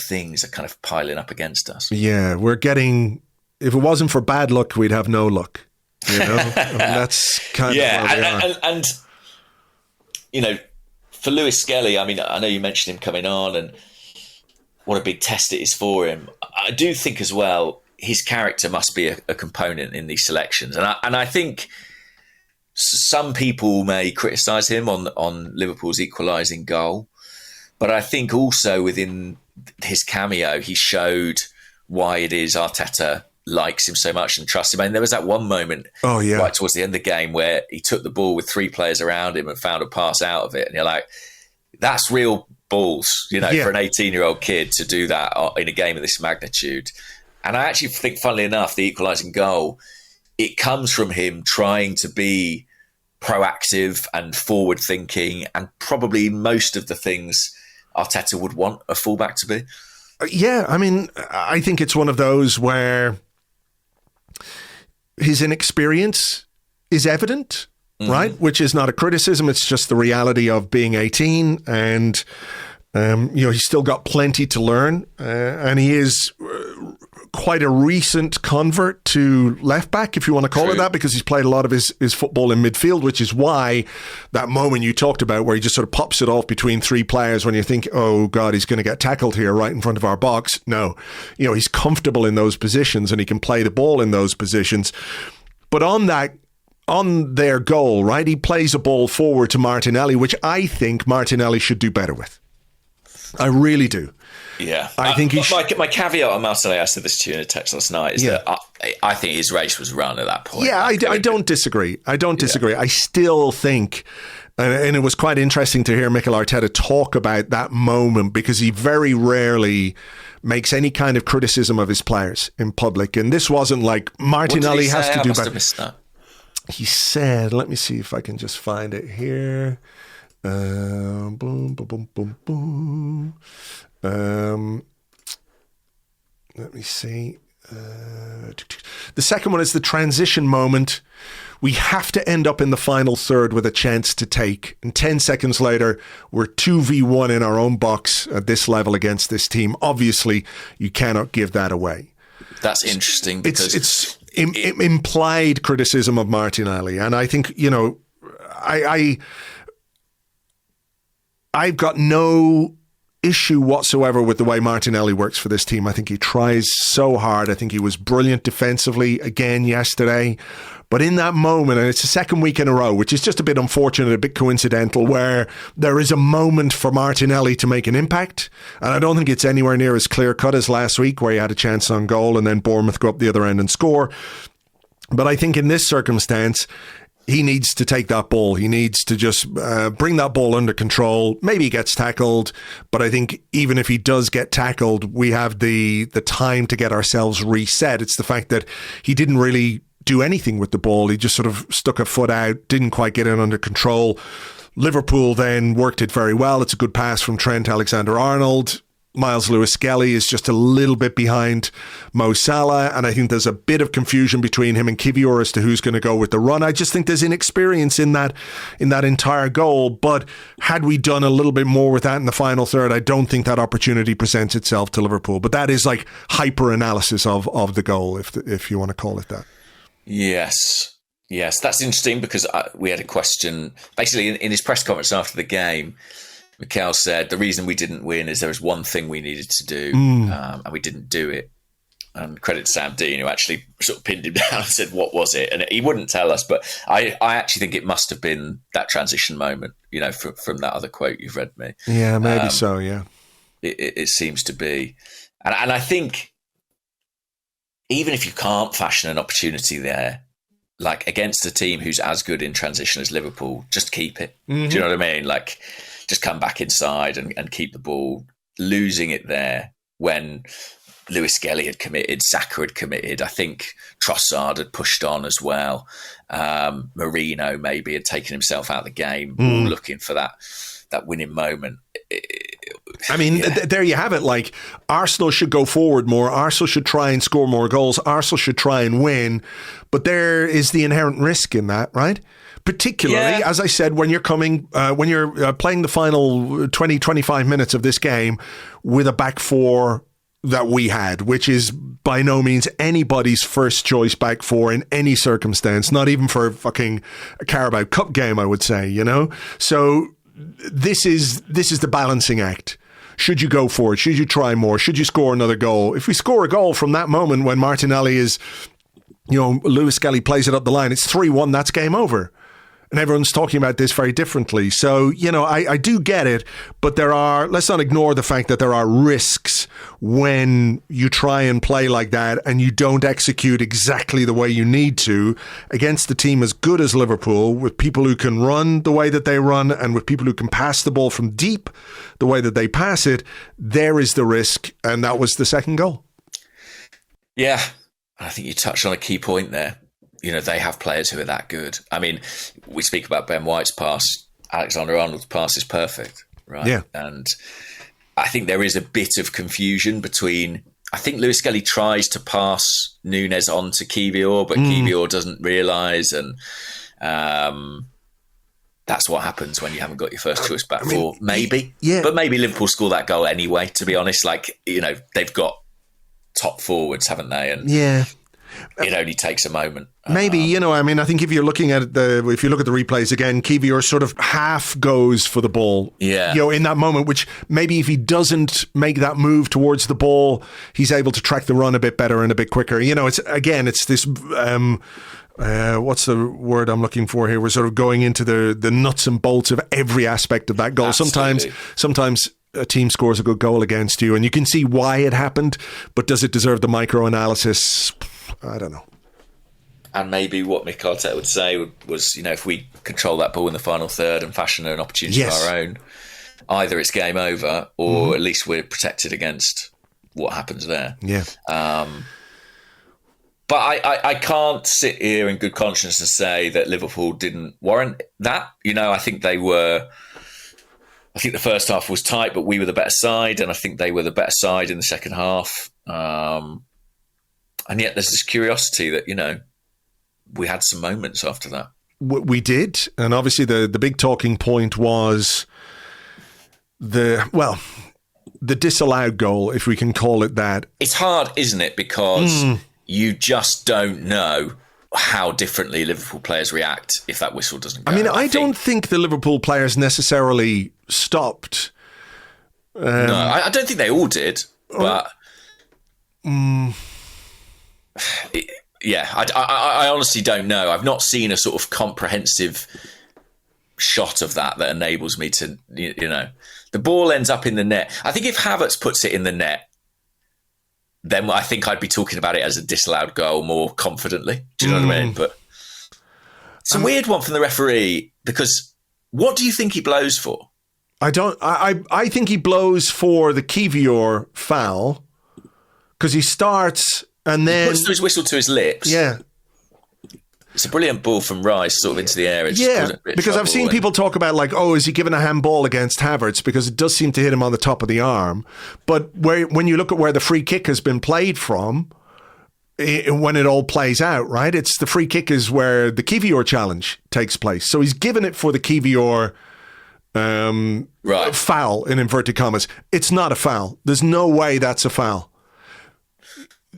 things are kind of piling up against us. Yeah, we're getting, if it wasn't for bad luck, we'd have no luck. That's kind of where we are. And for Lewis-Skelly, I know you mentioned him coming on and what a big test it is for him. I do think as well, his character must be a component in these selections. And I think some people may criticise him on Liverpool's equalising goal. But I think also within his cameo, he showed why it is Arteta likes him so much and trusts him. There was that one moment right towards the end of the game where he took the ball with 3 players around him and found a pass out of it. And you're like, that's real balls, for an 18-year-old kid to do that in a game of this magnitude. And I actually think, funnily enough, the equalising goal, it comes from him trying to be proactive and forward-thinking and probably most of the things Arteta would want a fullback to be. Yeah, I think it's one of those where his inexperience is evident, right? Which is not a criticism. It's just the reality of being 18 and, he's still got plenty to learn. And he is quite a recent convert to left back, if you want to call it that, because he's played a lot of his football in midfield, which is why that moment you talked about where he just sort of pops it off between 3 players when you think, oh God, he's going to get tackled here right in front of our box. No, he's comfortable in those positions and he can play the ball in those positions. But on their goal, right, he plays a ball forward to Martinelli, which I think Martinelli should do better with. I really do. Yeah, I think my caveat on Martinelli, I said this to you in a text last night, is that I think his race was run at that point. Yeah, I don't disagree. I still think, and it was quite interesting to hear Mikel Arteta talk about that moment because he very rarely makes any kind of criticism of his players in public. And this wasn't like Martinelli has to do better. He said, let me see if I can just find it here. Boom, boom, boom, boom, boom. Let me see. The second one is the transition moment. We have to end up in the final third with a chance to take. And 10 seconds later, we're 2v1 in our own box at this level against this team. Obviously, you cannot give that away. That's interesting because it's implied criticism of Martinelli. And I think, I've got no issue whatsoever with the way Martinelli works for this team. I think he tries so hard. I think he was brilliant defensively again yesterday. But in that moment, and it's the second week in a row, which is just a bit unfortunate, a bit coincidental, where there is a moment for Martinelli to make an impact. And I don't think it's anywhere near as clear-cut as last week, where he had a chance on goal and then Bournemouth go up the other end and score. But I think in this circumstance, he needs to take that ball. He needs to just bring that ball under control. Maybe he gets tackled, but I think even if he does get tackled, we have the time to get ourselves reset. It's the fact that he didn't really do anything with the ball. He just sort of stuck a foot out, didn't quite get it under control. Liverpool then worked it very well. It's a good pass from Trent Alexander-Arnold. Miles Lewis-Skelly is just a little bit behind Mo Salah, and I think there's a bit of confusion between him and Kivior as to who's going to go with the run. I just think there's inexperience in that entire goal, but had we done a little bit more with that in the final third, I don't think that opportunity presents itself to Liverpool. But that is like hyper-analysis of the goal, if you want to call it that. Yes, that's interesting because we had a question, basically in his press conference after the game. Mikel said the reason we didn't win is there was one thing we needed to do, and we didn't do it. And credit to Sam Dean, who actually sort of pinned him down and said, what was it? And he wouldn't tell us, but I actually think it must have been that transition moment, from that other quote you've read me. Yeah, maybe so, yeah. It seems to be. And I think even if you can't fashion an opportunity there, like against a team who's as good in transition as Liverpool, just keep it. Mm-hmm. Do you know what I mean? Like, just come back inside and keep the ball. Losing it there when Lewis-Skelly had committed, Saka had committed. I think Trossard had pushed on as well. Merino maybe had taken himself out of the game, looking for that winning moment. There you have it. Like, Arsenal should go forward more. Arsenal should try and score more goals. Arsenal should try and win. But there is the inherent risk in that, right? Particularly, as I said, when you're playing the final 20, 25 minutes of this game with a back four that we had, which is by no means anybody's first choice back four in any circumstance, not even for a fucking Carabao Cup game, I would say, So this is the balancing act. Should you go for it? Should you try more? Should you score another goal? If we score a goal from that moment when Martinelli is, Lewis-Skelly plays it up the line, it's 3-1, that's game over. And everyone's talking about this very differently. So, I do get it, but let's not ignore the fact that there are risks when you try and play like that and you don't execute exactly the way you need to against a team as good as Liverpool, with people who can run the way that they run and with people who can pass the ball from deep the way that they pass it. There is the risk, and that was the second goal. Yeah, I think you touched on a key point there. They have players who are that good. I mean, we speak about Ben White's pass. Alexander-Arnold's pass is perfect, right? Yeah. And I think there is a bit of confusion between... I think Lewis-Skelly tries to pass Núñez on to Kivior, but Kivior doesn't realise, and that's what happens when you haven't got your first choice back four. Maybe. Yeah. But maybe Liverpool score that goal anyway, to be honest. Like, they've got top forwards, haven't they? And yeah. It only takes a moment. Maybe, I think if you're looking at if you look at the replays again, Kivior sort of half goes for the ball. Yeah. In that moment, which maybe if he doesn't make that move towards the ball, he's able to track the run a bit better and a bit quicker. It's this, what's the word I'm looking for here? We're sort of going into the nuts and bolts of every aspect of that goal. Absolutely. Sometimes a team scores a good goal against you and you can see why it happened, but does it deserve the micro-analysis? I don't know. And maybe what Mikel Arteta would say was, if we control that ball in the final third and fashion an opportunity of our own, either it's game over or at least we're protected against what happens there. Yeah. But I can't sit here in good conscience and say that Liverpool didn't warrant that. I think they were... I think the first half was tight, but we were the better side, and I think they were the better side in the second half. And yet there's this curiosity that, we had some moments after that. We did. And obviously the big talking point was the disallowed goal, if we can call it that. It's hard, isn't it? Because you just don't know how differently Liverpool players react if that whistle doesn't go. I mean, I don't think the Liverpool players necessarily stopped. No, I don't think they all did, but... I honestly don't know. I've not seen a sort of comprehensive shot of that enables me to, the ball ends up in the net. I think if Havertz puts it in the net, then I think I'd be talking about it as a disallowed goal more confidently. Do you know what I mean? But it's a weird one from the referee, because what do you think he blows for? I think he blows for the Kivior foul, because he starts and then... He puts his whistle to his lips. Yeah. It's a brilliant ball from Rice sort of into the air. Because I've seen people talk about is he given a handball against Havertz? Because it does seem to hit him on the top of the arm. But when you look at where the free kick has been played from, when it all plays out, right? It's the free kick is where the Kivior challenge takes place. So he's given it for the Kivior foul, in inverted commas. It's not a foul. There's no way that's a foul.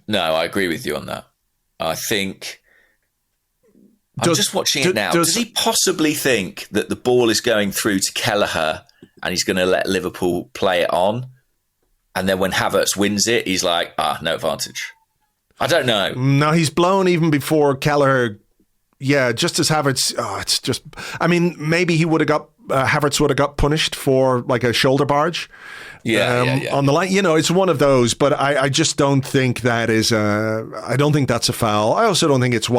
No, I agree with you on that. I think... I'm just watching it now. Does he possibly think that the ball is going through to Kelleher and he's going to let Liverpool play it on? And then when Havertz wins it, he's like, no advantage. I don't know. No, he's blown even before Kelleher. Yeah, just as Havertz. It's just... I mean, maybe he would have got... Havertz would have got punished for like a shoulder barge. On the line. It's one of those, but I just don't think that is I don't think that's a foul. I also don't think it's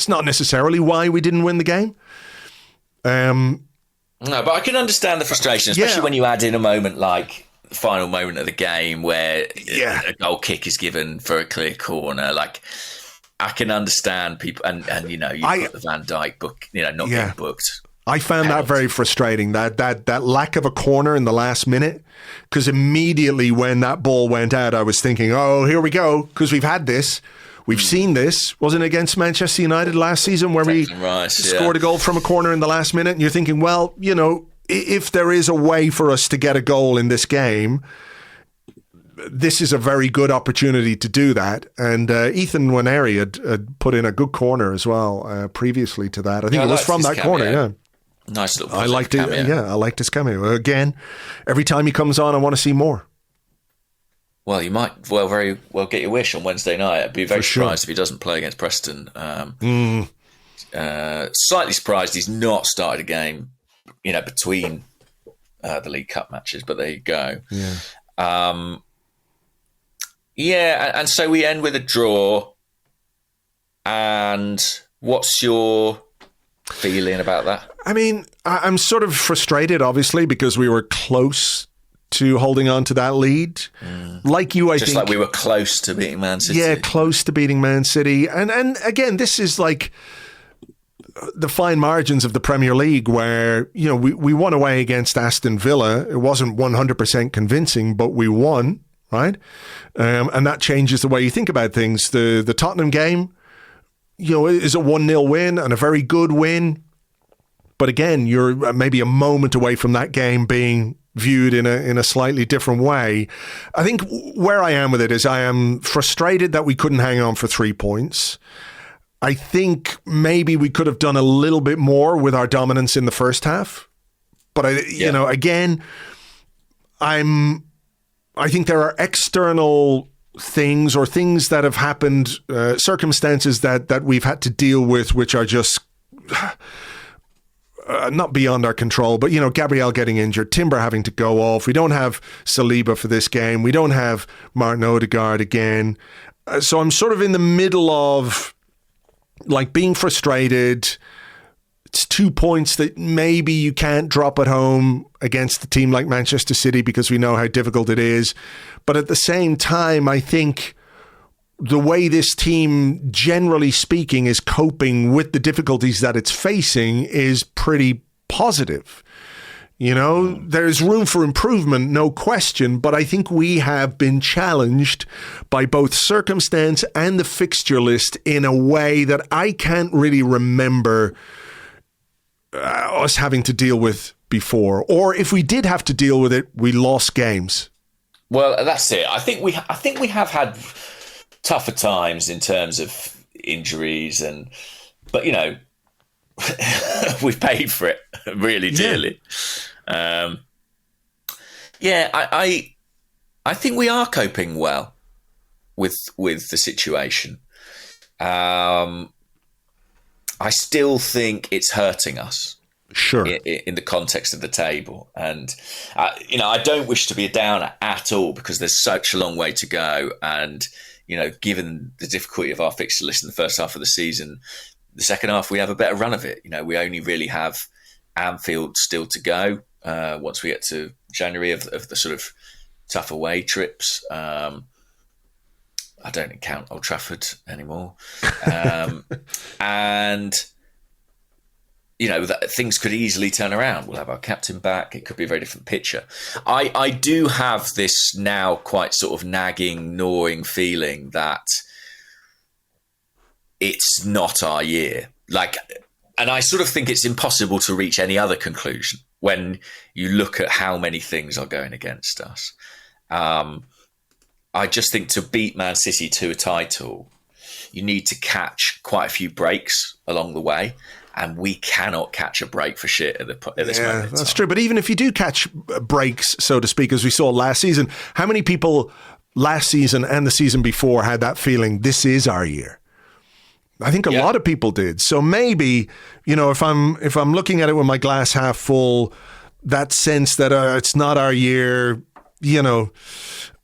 not necessarily why we didn't win the game. No, but I can understand the frustration, especially when you add in a moment like the final moment of the game where a goal kick is given for a clear corner. Like, I can understand people, and you've got the Van Dijk book, not getting booked. I found that very frustrating, that lack of a corner in the last minute, because immediately when that ball went out, I was thinking, here we go, because we've had this. We've seen this. Wasn't it against Manchester United last season where we scored a goal from a corner in the last minute? And you're thinking, well, if there is a way for us to get a goal in this game, this is a very good opportunity to do that. And Ethan Nwaneri had put in a good corner as well previously to that. I think it was from that corner, yeah. Nice little I liked cameo. it. Yeah, I liked his cameo. Again, every time he comes on, I want to see more. Well, you might very well get your wish on Wednesday night. I'd be very surprised if he doesn't play against Preston. Slightly surprised he's not started a game, between the League Cup matches. But there you go. Yeah. And so we end with a draw. And what's your feeling about that? I mean, I'm sort of frustrated, obviously, because we were close to holding on to that lead. Like you, I think... Just like we were close to beating Man City. Yeah, close to beating Man City. And again, this is like the fine margins of the Premier League where, we won away against Aston Villa. It wasn't 100% convincing, but we won, right? And that changes the way you think about things. The Tottenham game, is a 1-0 win and a very good win. But again, you're maybe a moment away from that game being viewed in a slightly different way. I think where I am with it is I am frustrated that we couldn't hang on for 3 points. I think maybe we could have done a little bit more with our dominance in the first half. But again, I think there are external things or things that have happened, circumstances that we've had to deal with, which are just not beyond our control. But, Gabriel getting injured, Timber having to go off. We don't have Saliba for this game. We don't have Martin Odegaard again. So I'm sort of in the middle of being frustrated. It's 2 points that maybe you can't drop at home against a team like Manchester City because we know how difficult it is. But at the same time, I think the way this team, generally speaking, is coping with the difficulties that it's facing is pretty positive. There's room for improvement, no question, but I think we have been challenged by both circumstance and the fixture list in a way that I can't really remember us having to deal with before. Or if we did have to deal with it, we lost games. Well, that's it. I think we have had tougher times in terms of injuries, but we've paid for it really dearly. I think we are coping well with the situation. I still think it's hurting us. Sure. In the context of the table. And, I don't wish to be a downer at all because there's such a long way to go. And, given the difficulty of our fixture list in the first half of the season, the second half, we have a better run of it. We only really have Anfield still to go once we get to January of the sort of tough away trips. I don't count Old Trafford anymore. And... that things could easily turn around. We'll have our captain back. It could be a very different picture. I do have this now quite sort of nagging, gnawing feeling that it's not our year. And I sort of think it's impossible to reach any other conclusion when you look at how many things are going against us. I just think to beat Man City to a title, you need to catch quite a few breaks along the way. And we cannot catch a break for shit at this moment. That's true. But even if you do catch breaks, so to speak, as we saw last season, how many people last season and the season before had that feeling, this is our year? I think a lot of people did. So maybe, if I'm looking at it with my glass half full, that sense that it's not our year,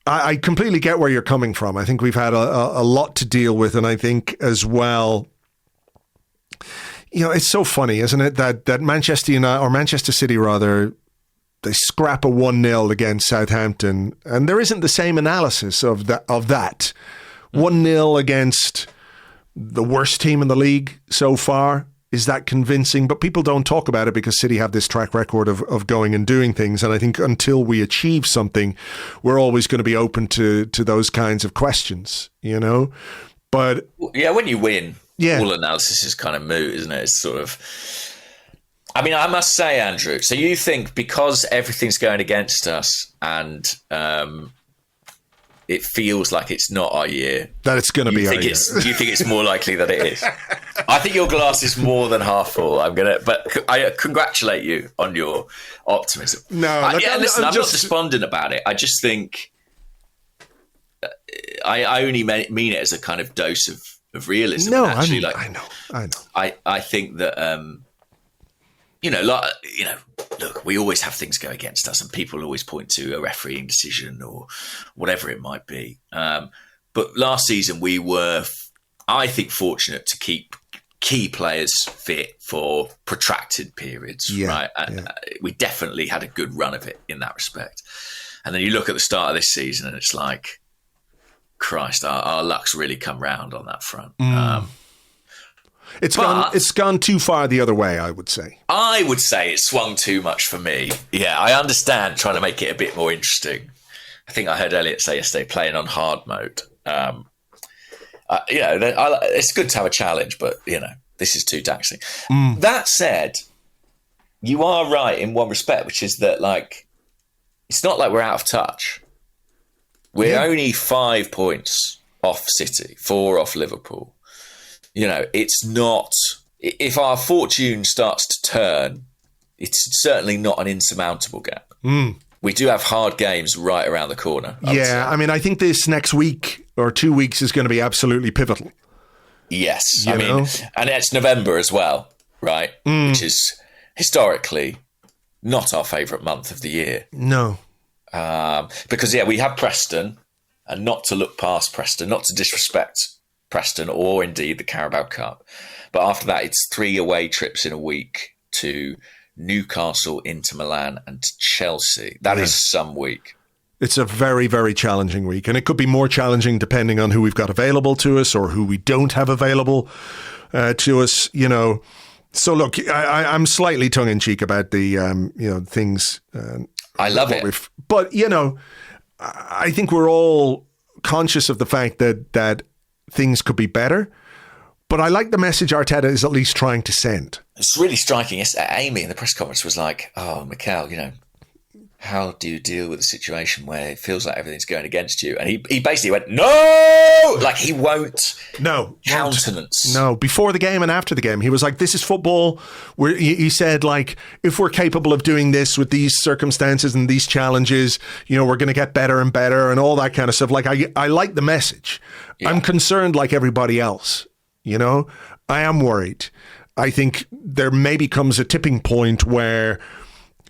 I completely get where you're coming from. I think we've had a lot to deal with. And I think as well, it's so funny, isn't it, that Manchester United, or Manchester City rather, they scrap a 1-0 against Southampton, and there isn't the same analysis of that. 1-0 against the worst team in the league so far. Is that convincing? But people don't talk about it because City have this track record of going and doing things. And I think until we achieve something, we're always going to be open to those kinds of questions, But yeah, when you win, all analysis is kind of moot, isn't it? It's sort of... I mean, I must say, Andrew, so you think because everything's going against us and it feels like it's not our year... That it's going to be our year. You think it's more likely that it is? I think your glass is more than half full. But I congratulate you on your optimism. No, listen, I'm not despondent about it. I just think... I only mean it as a kind of dose of realism. No, actually, I know. I think that look, we always have things go against us, and people always point to a refereeing decision or whatever it might be. But last season we were, I think, fortunate to keep key players fit for protracted periods. Right? We definitely had a good run of it in that respect. And then you look at the start of this season, and it's like, Christ, our luck's really come round on that front. It's gone too far the other way, I would say. I would say it swung too much for me. Yeah, I understand trying to make it a bit more interesting. I think I heard Elliot say yesterday, playing on hard mode. It's good to have a challenge, but, this is too taxing. That said, you are right in one respect, which is that, it's not like we're out of touch. We're only 5 points off City, 4 off Liverpool. It's not... If our fortune starts to turn, it's certainly not an insurmountable gap. We do have hard games right around the corner. I think this next week or 2 weeks is going to be absolutely pivotal. Yes. And it's November as well, right? Which is historically not our favourite month of the year. No. Because we have Preston, and not to look past Preston, not to disrespect Preston or indeed the Carabao Cup, but after that it's 3 away trips in a week to Newcastle, Inter Milan and Chelsea. That is some week. It's a very, very challenging week, and it could be more challenging depending on who we've got available to us or who we don't have available to us. So look, I'm slightly tongue in cheek about the things. I love it, but I think we're all conscious of the fact that things could be better. But I like the message Arteta is at least trying to send. It's really striking. Amy in the press conference was like, "Oh, Mikel, how do you deal with a situation where it feels like everything's going against you?" And he basically went, "No!" Like he won't countenance. No, before the game and after the game, he was like, "This is football." He said, like, if we're capable of doing this with these circumstances and these challenges, we're going to get better and better and all that kind of stuff. Like, I like the message. Yeah. I'm concerned like everybody else. I am worried. I think there maybe comes a tipping point where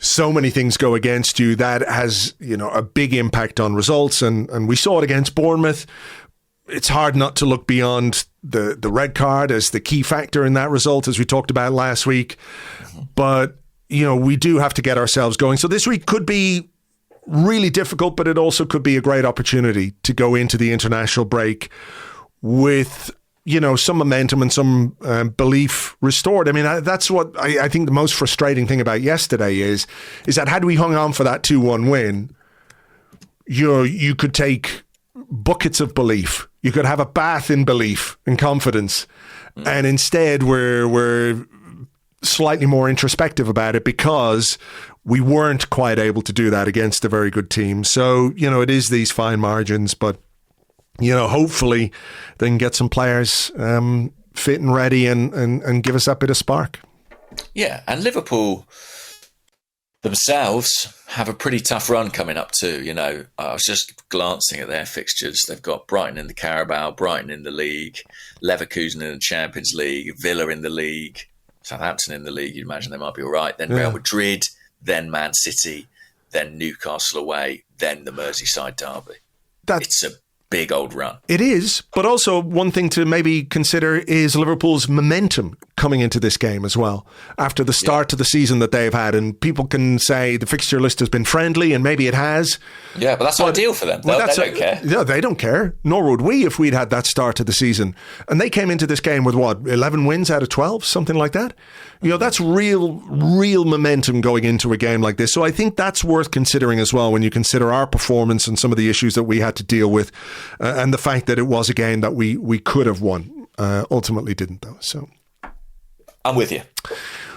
so many things go against you that has, a big impact on results. And we saw it against Bournemouth. It's hard not to look beyond the red card as the key factor in that result, as we talked about last week. But, we do have to get ourselves going. So this week could be really difficult, but it also could be a great opportunity to go into the international break with some momentum and some belief restored. I mean, that's what I think the most frustrating thing about yesterday is that had we hung on for that 2-1 win, you could take buckets of belief. You could have a bath in belief and confidence. And instead we're slightly more introspective about it because we weren't quite able to do that against a very good team. So, it is these fine margins, but hopefully they can get some players fit and ready and give us that bit of spark. Yeah, and Liverpool themselves have a pretty tough run coming up too. I was just glancing at their fixtures. They've got Brighton in the Carabao, Brighton in the league, Leverkusen in the Champions League, Villa in the league, Southampton in the league. You'd imagine they might be all right. Then Real Madrid, then Man City, then Newcastle away, then the Merseyside derby. It's a big old run. It is, but also one thing to maybe consider is Liverpool's momentum coming into this game as well after the start to the season that they've had. And people can say the fixture list has been friendly, and maybe it has. Yeah, but that's ideal for them. They don't care. Yeah, they don't care. Nor would we if we'd had that start to the season. And they came into this game with 11 wins out of 12, something like that. That's real momentum going into a game like this. So I think that's worth considering as well when you consider our performance and some of the issues that we had to deal with, and the fact that it was a game that we could have won. Ultimately didn't, though. So I'm with you.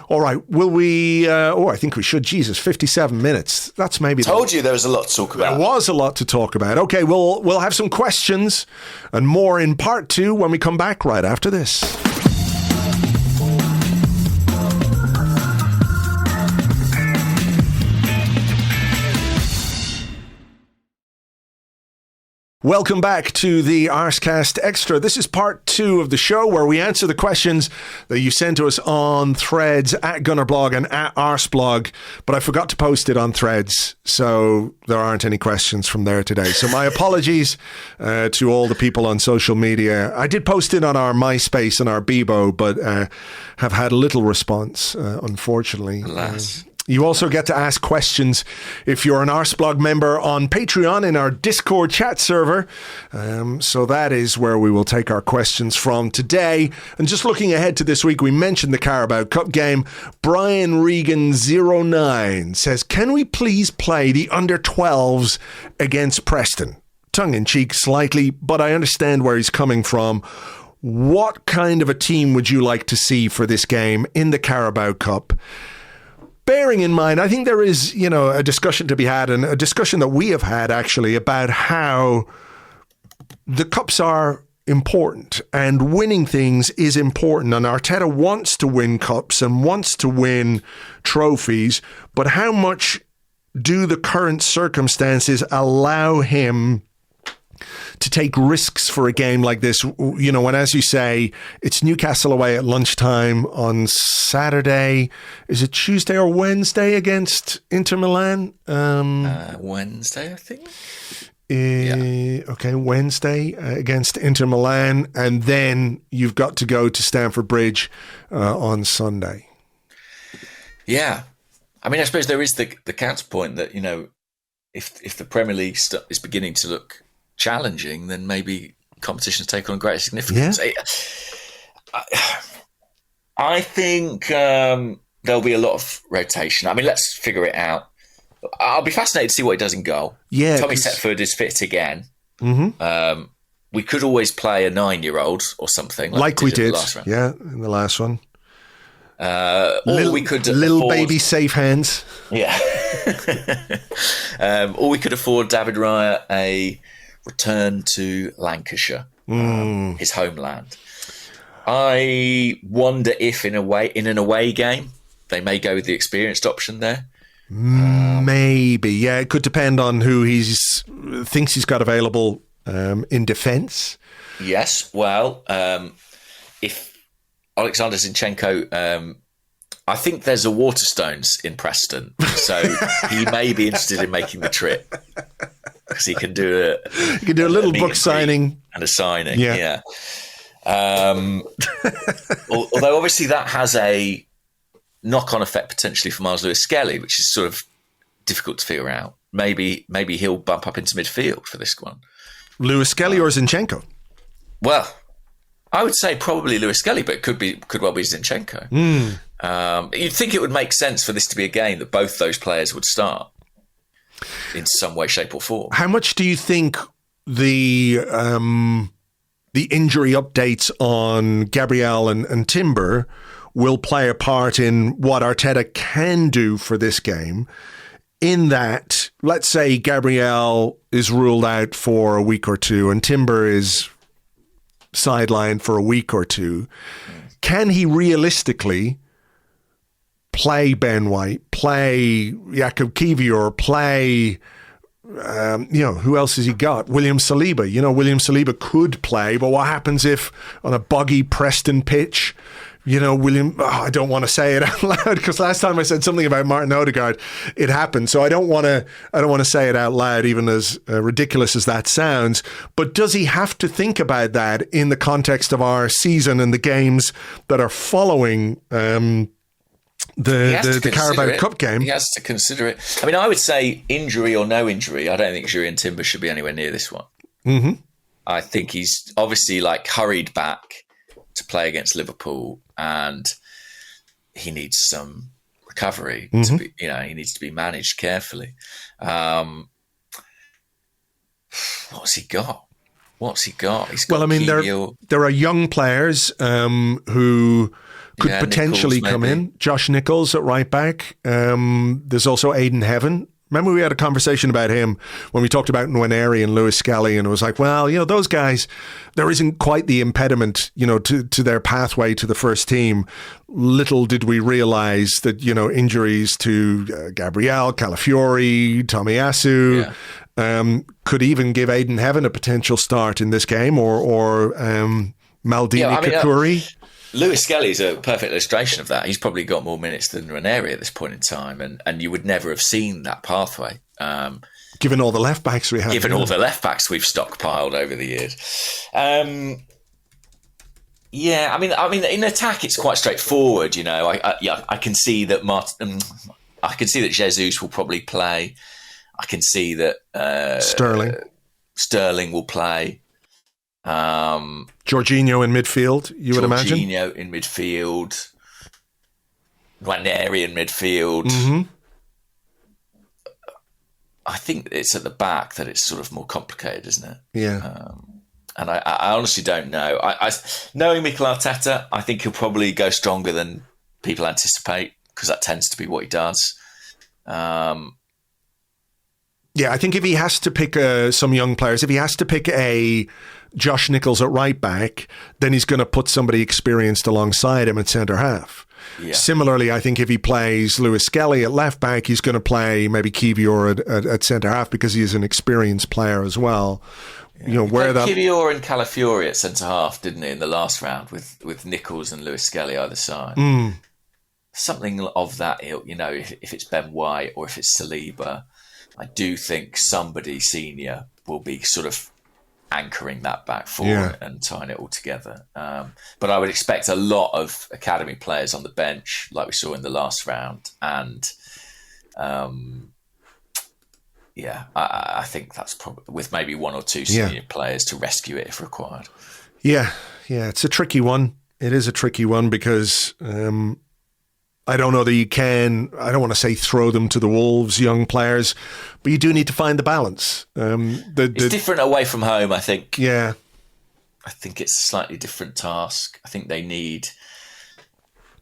All right. Will we? I think we should. Jesus, 57 minutes. That's maybe. Told you there was a lot to talk about. There was a lot to talk about. Okay, we'll have some questions and more in part 2 when we come back right after this. Welcome back to the Arsecast Extra. This is part 2 of the show where we answer the questions that you sent to us on Threads at Gunnerblog and at Arseblog, but I forgot to post it on Threads, so there aren't any questions from there today. So my apologies to all the people on social media. I did post it on our MySpace and our Bebo, but have had little response, unfortunately. Alas. You also get to ask questions if you're an Arseblog member on Patreon in our Discord chat server. So that is where we will take our questions from today. And just looking ahead to this week, we mentioned the Carabao Cup game. Brian Regan09 says, can we please play the under-12s against Preston? Tongue-in-cheek slightly, but I understand where he's coming from. What kind of a team would you like to see for this game in the Carabao Cup? Bearing in mind, I think there is, a discussion to be had, and a discussion that we have had actually about how the cups are important and winning things is important. And Arteta wants to win cups and wants to win trophies, but how much do the current circumstances allow him to take risks for a game like this? When, as you say, it's Newcastle away at lunchtime on Saturday. Is it Tuesday or Wednesday against Inter Milan? Wednesday, I think. Okay, Wednesday against Inter Milan. And then you've got to go to Stamford Bridge on Sunday. Yeah. I mean, I suppose there is the counterpoint that, if the Premier League is beginning to look challenging, then maybe competitions take on greater significance. I think there'll be a lot of rotation. I mean, let's figure it out. I'll be fascinated to see what he does in goal. Yeah, Tommy Setford is fit again. Mm-hmm. We could always play a 9-year-old or something, like we did. Yeah, in the last one. Or we could little baby safe hands. Yeah. Or we could afford David Raya a return to Lancashire, his homeland. I wonder if in an away game they may go with the experienced option there. Maybe, yeah. It could depend on who he thinks he's got available in defence. Yes, well, if Alexander Zinchenko, I think there's a Waterstones in Preston, so he may be interested in making the trip because he can do a little book signing and a signing. Yeah. Although obviously that has a knock-on effect potentially for Miles Lewis-Skelly, which is sort of difficult to figure out. Maybe he'll bump up into midfield for this one. Lewis-Skelly or Zinchenko? Well, I would say probably Lewis-Skelly, but it could well be Zinchenko. You'd think it would make sense for this to be a game that both those players would start in some way, shape, or form. How much do you think the injury updates on Gabriel and Timber will play a part in what Arteta can do for this game? In that, let's say Gabriel is ruled out for a week or two and Timber is sidelined for a week or two. Can he realistically play Ben White, play Jakub Kiwior, play, who else has he got? William Saliba. William Saliba could play, but what happens if on a boggy Preston pitch, I don't want to say it out loud because last time I said something about Martin Odegaard, it happened. So I don't want to say it out loud, even as ridiculous as that sounds. But does he have to think about that in the context of our season and the games that are following the Carabao Cup game? He has to consider it. I mean, I would say injury or no injury, I don't think Jurriën Timber should be anywhere near this one. Mm-hmm. I think he's obviously hurried back to play against Liverpool, and he needs some recovery. To be, he needs to be managed carefully. What's he got? He's got there are young players who could potentially come in. Josh Nichols at right back. There's also Aidan Heaven. Remember we had a conversation about him when we talked about Nwaneri and Lewis-Skelly, and it was like, well, those guys, there isn't quite the impediment, to their pathway to the first team. Little did we realise that, injuries to Gabriel, Calafiori, Tomiyasu could even give Aidan Heaven a potential start in this game, or Maldini Kakuri. Lewis-Skelly is a perfect illustration of that. He's probably got more minutes than Ranieri at this point in time, and you would never have seen that pathway. Given all the left-backs we have. Given all the left-backs we've stockpiled over the years. I mean, in attack, it's quite straightforward, I can see that I can see that Jesus will probably play. I can see that Sterling will play. Jorginho in midfield, you would imagine? Jorginho in midfield. Ranieri in midfield. Mm-hmm. I think it's at the back that it's sort of more complicated, isn't it? Yeah. And I honestly don't know. I knowing Mikel Arteta, I think he'll probably go stronger than people anticipate because that tends to be what he does. Yeah, I think if he has to pick some young players, if he has to pick a Josh Nichols at right back, then he's going to put somebody experienced alongside him at centre half. Yeah. Similarly, I think if he plays Lewis-Skelly at left back, he's going to play maybe Kiwior at centre half because he is an experienced player as well. Yeah. Kiwior and Calafiori at centre half, didn't he, in the last round with Nichols and Lewis-Skelly either side? Something of that ilk, if it's Ben White or if it's Saliba. I do think somebody senior will be sort of anchoring that back four and tying it all together. But I would expect a lot of academy players on the bench, like we saw in the last round. And I think that's probably with maybe one or two senior players to rescue it if required. Yeah, it's a tricky one. It is a tricky one because I don't know that you can, I don't want to say throw them to the wolves, young players, but you do need to find the balance. It's different away from home, I think. Yeah. I think it's a slightly different task. I think they need...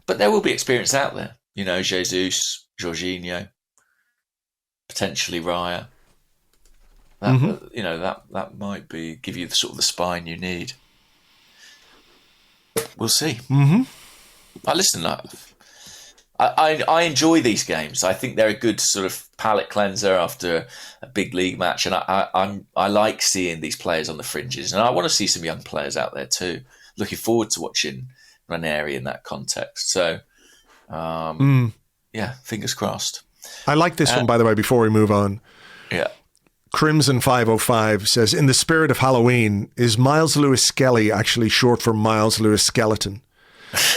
But there will be experience out there. You know, Jesus, Jorginho, potentially Raya. That might give you the sort of the spine you need. We'll see. Mm-hmm. I enjoy these games. I think they're a good sort of palate cleanser after a big league match, and I like seeing these players on the fringes, and I want to see some young players out there too. Looking forward to watching Ranieri in that context. So, yeah, fingers crossed. I like this one, by the way, before we move on. Yeah. Crimson 505 says, in the spirit of Halloween, is Miles Lewis-Skelly actually short for Miles Lewis-Skeleton?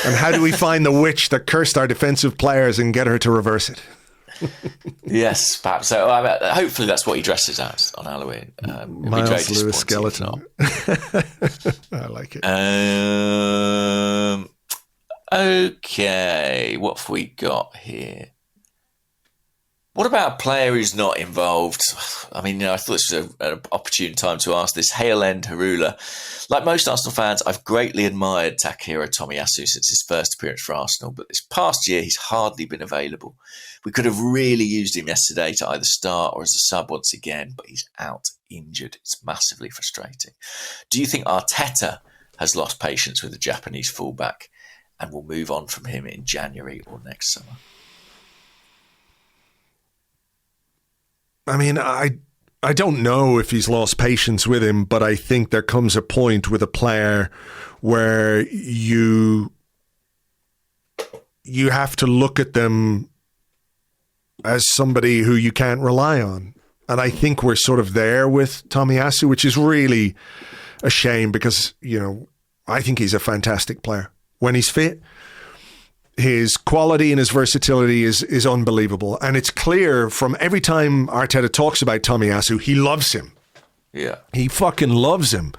And how do we find the witch that cursed our defensive players and get her to reverse it? Yes, perhaps. So, hopefully that's what he dresses as on Halloween. Miles Lewis-Skeleton. I like it. Okay, what have we got here? What about a player who's not involved? I mean, I thought this was an opportune time to ask this. Hail End Harula. Like most Arsenal fans, I've greatly admired Takehiro Tomiyasu since his first appearance for Arsenal, but this past year he's hardly been available. We could have really used him yesterday to either start or as a sub once again, but he's out injured. It's massively frustrating. Do you think Arteta has lost patience with the Japanese fullback and will move on from him in January or next summer? I mean, I don't know if he's lost patience with him, but I think there comes a point with a player where you have to look at them as somebody who you can't rely on. And I think we're sort of there with Tomiyasu, which is really a shame because, I think he's a fantastic player. When he's fit, his quality and his versatility is unbelievable. And it's clear from every time Arteta talks about Tomiyasu, he loves him. Yeah. He fucking loves him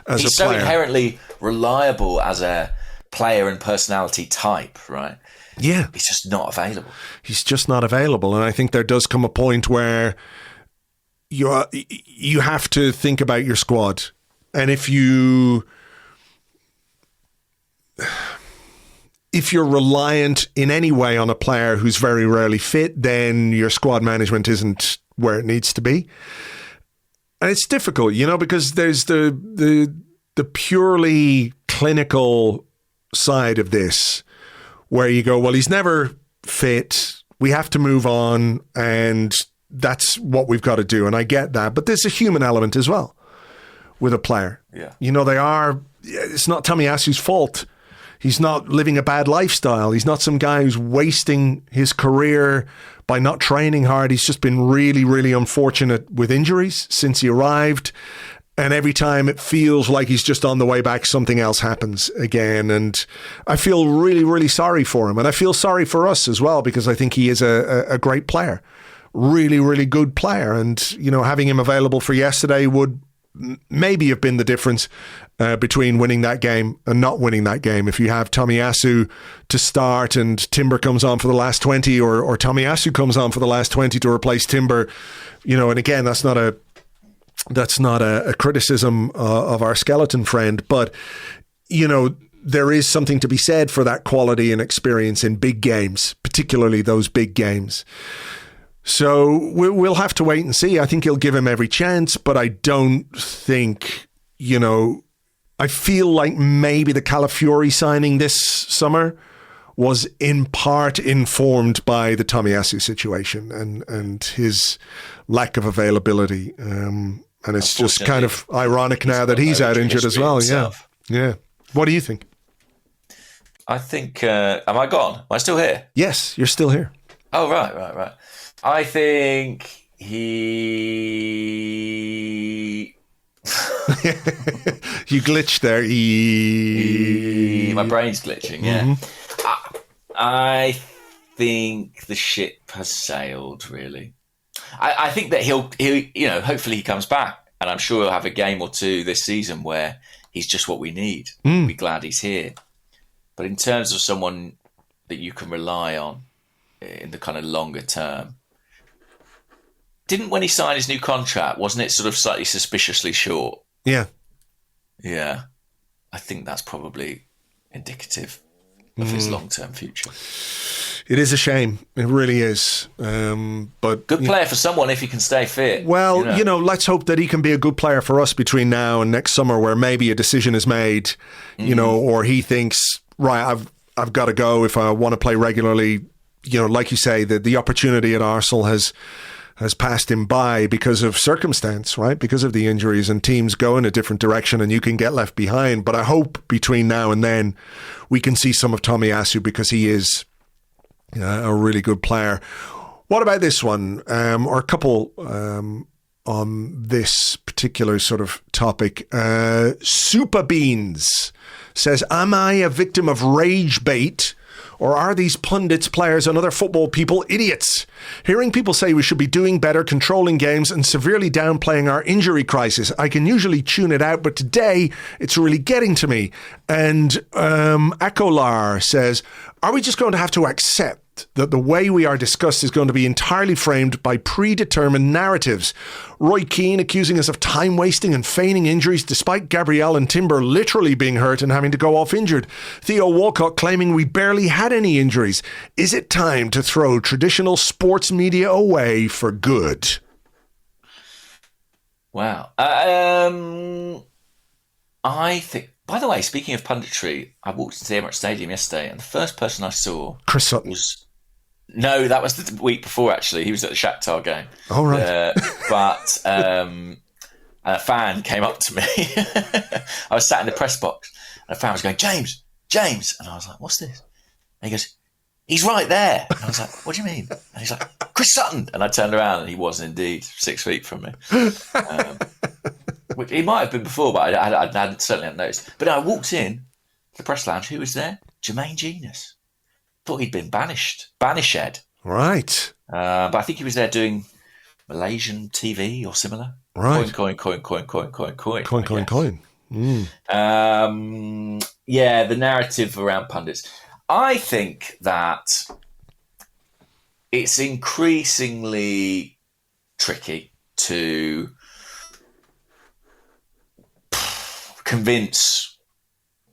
as He's a player. so inherently reliable as a player and personality type, right? Yeah. He's just not available. He's just not available. And I think there does come a point where you have to think about your squad. And if you're reliant in any way on a player who's very rarely fit, then your squad management isn't where it needs to be. And it's difficult, because there's the purely clinical side of this where you go, well, he's never fit. We have to move on. And that's what we've got to do. And I get that. But there's a human element as well with a player. Yeah. It's not Tomiyasu's fault. He's not living a bad lifestyle. He's not some guy who's wasting his career by not training hard. He's just been really, really unfortunate with injuries since he arrived. And every time it feels like he's just on the way back, something else happens again. And I feel really, really sorry for him. And I feel sorry for us as well, because I think he is a great player. Really, really good player. And, having him available for yesterday would maybe have been the difference between winning that game and not winning that game. If you have Tomiyasu to start and Timber comes on for the last 20 or Tomiyasu comes on for the last 20 to replace Timber, and again, that's not a criticism of our skeleton friend, but, there is something to be said for that quality and experience in big games, particularly those big games. So we'll have to wait and see. I think he'll give him every chance, but I don't think, I feel like maybe the Calafiori signing this summer was in part informed by the Tomiyasu situation and his lack of availability. And it's just kind of ironic now that he's out injured as well. Himself. Yeah. What do you think? I think, am I gone? Am I still here? Yes, you're still here. Oh, right. I think he... You glitched there. My brain's glitching, yeah. Mm-hmm. I think the ship has sailed, really. I think that he'll, hopefully he comes back, and I'm sure he'll have a game or two this season where he's just what we need. We'll be glad he's here. But in terms of someone that you can rely on in the kind of longer term, when he signed his new contract, wasn't it sort of slightly suspiciously short? Yeah. Yeah. I think that's probably indicative of his long-term future. It is a shame. It really is. But good player for someone if he can stay fit. Well, let's hope that he can be a good player for us between now and next summer, where maybe a decision is made, or he thinks, right, I've got to go if I want to play regularly. Like you say, the opportunity at Arsenal has passed him by because of circumstance, right? Because of the injuries, and teams go in a different direction and you can get left behind. But I hope between now and then we can see some of Tomiyasu, because he is a really good player. What about this one? Or a couple on this particular sort of topic. Super Beans says, am I a victim of rage bait? Or are these pundits, players and other football people idiots? Hearing people say we should be doing better, controlling games and severely downplaying our injury crisis, I can usually tune it out, but today it's really getting to me. And Akolar says, are we just going to have to accept that the way we are discussed is going to be entirely framed by predetermined narratives? Roy Keane accusing us of time wasting and feigning injuries despite Gabriel and Timber literally being hurt and having to go off injured. Theo Walcott claiming we barely had any injuries. Is it time to throw traditional sports media away for good? Wow. I think, by the way, speaking of punditry, I walked into the Emirates Stadium yesterday and the first person I saw Chris Sutton was... No, that was the week before, actually. He was at the Shakhtar game. Oh, right. But a fan came up to me. I was sat in the press box and a fan was going, James. And I was like, what's this? And he goes, he's right there. And I was like, what do you mean? And he's like, Chris Sutton. And I turned around and he was indeed 6 feet from me. He might have been before, but I certainly hadn't noticed. But I walked in to the press lounge. Who was there? Jermaine Genius. Thought he'd been banished. Right. But I think he was there doing Malaysian TV or similar. Right. Coin. Coin. Yeah, the narrative around pundits. I think that it's increasingly tricky to convince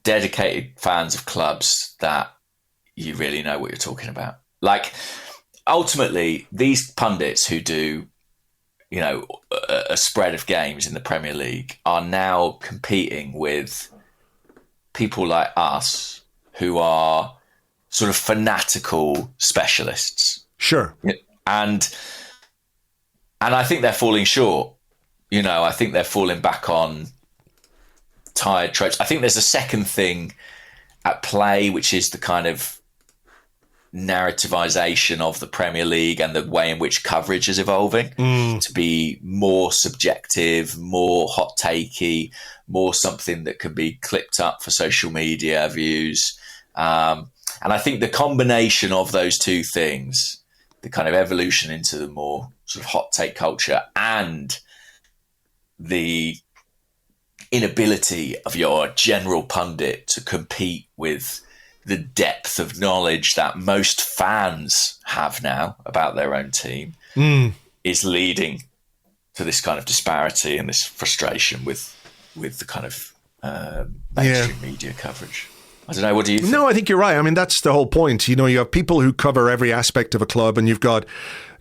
dedicated fans of clubs that you really know what you're talking about. Like, ultimately, these pundits who do, a spread of games in the Premier League are now competing with people like us who are sort of fanatical specialists. Sure. And I think they're falling short. I think they're falling back on tired tropes. I think there's a second thing at play, which is the kind of narrativization of the Premier League and the way in which coverage is evolving to be more subjective, more hot takey, more something that can be clipped up for social media views. And I think the combination of those two things, the kind of evolution into the more sort of hot take culture and the inability of your general pundit to compete with the depth of knowledge that most fans have now about their own team is leading to this kind of disparity and this frustration with the kind of mainstream media coverage. I don't know, what do you think? No, I think you're right. I mean, that's the whole point. You have people who cover every aspect of a club, and you've got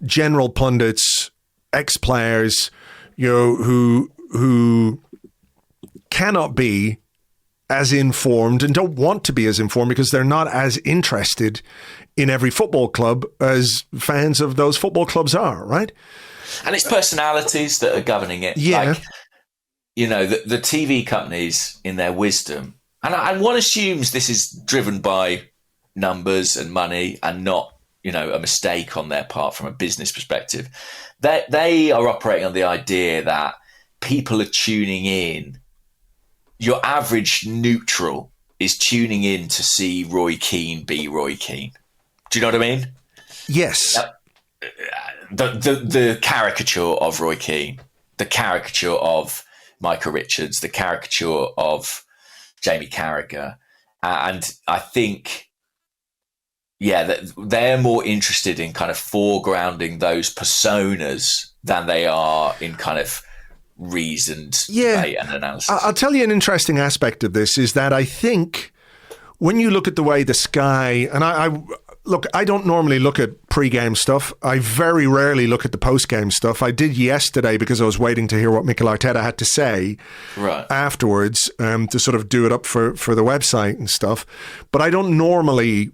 general pundits, ex-players, who cannot be as informed and don't want to be as informed because they're not as interested in every football club as fans of those football clubs are, right? And it's personalities that are governing it. Yeah. Like, the TV companies in their wisdom, and one assumes this is driven by numbers and money and not, a mistake on their part from a business perspective. They are operating on the idea that people are tuning in. Your average neutral is tuning in to see Roy Keane be Roy Keane. Do you know what I mean? Yes. The caricature of Roy Keane, the caricature of Michael Richards, the caricature of Jamie Carragher. And I think, that they're more interested in kind of foregrounding those personas than they are in kind of reasoned debate and analysis. I'll tell you an interesting aspect of this is that I think when you look at the way the Sky, and I don't normally look at pre-game stuff. I very rarely look at the post-game stuff. I did yesterday because I was waiting to hear what Mikel Arteta had to say afterwards to sort of do it up for the website and stuff. But I don't normally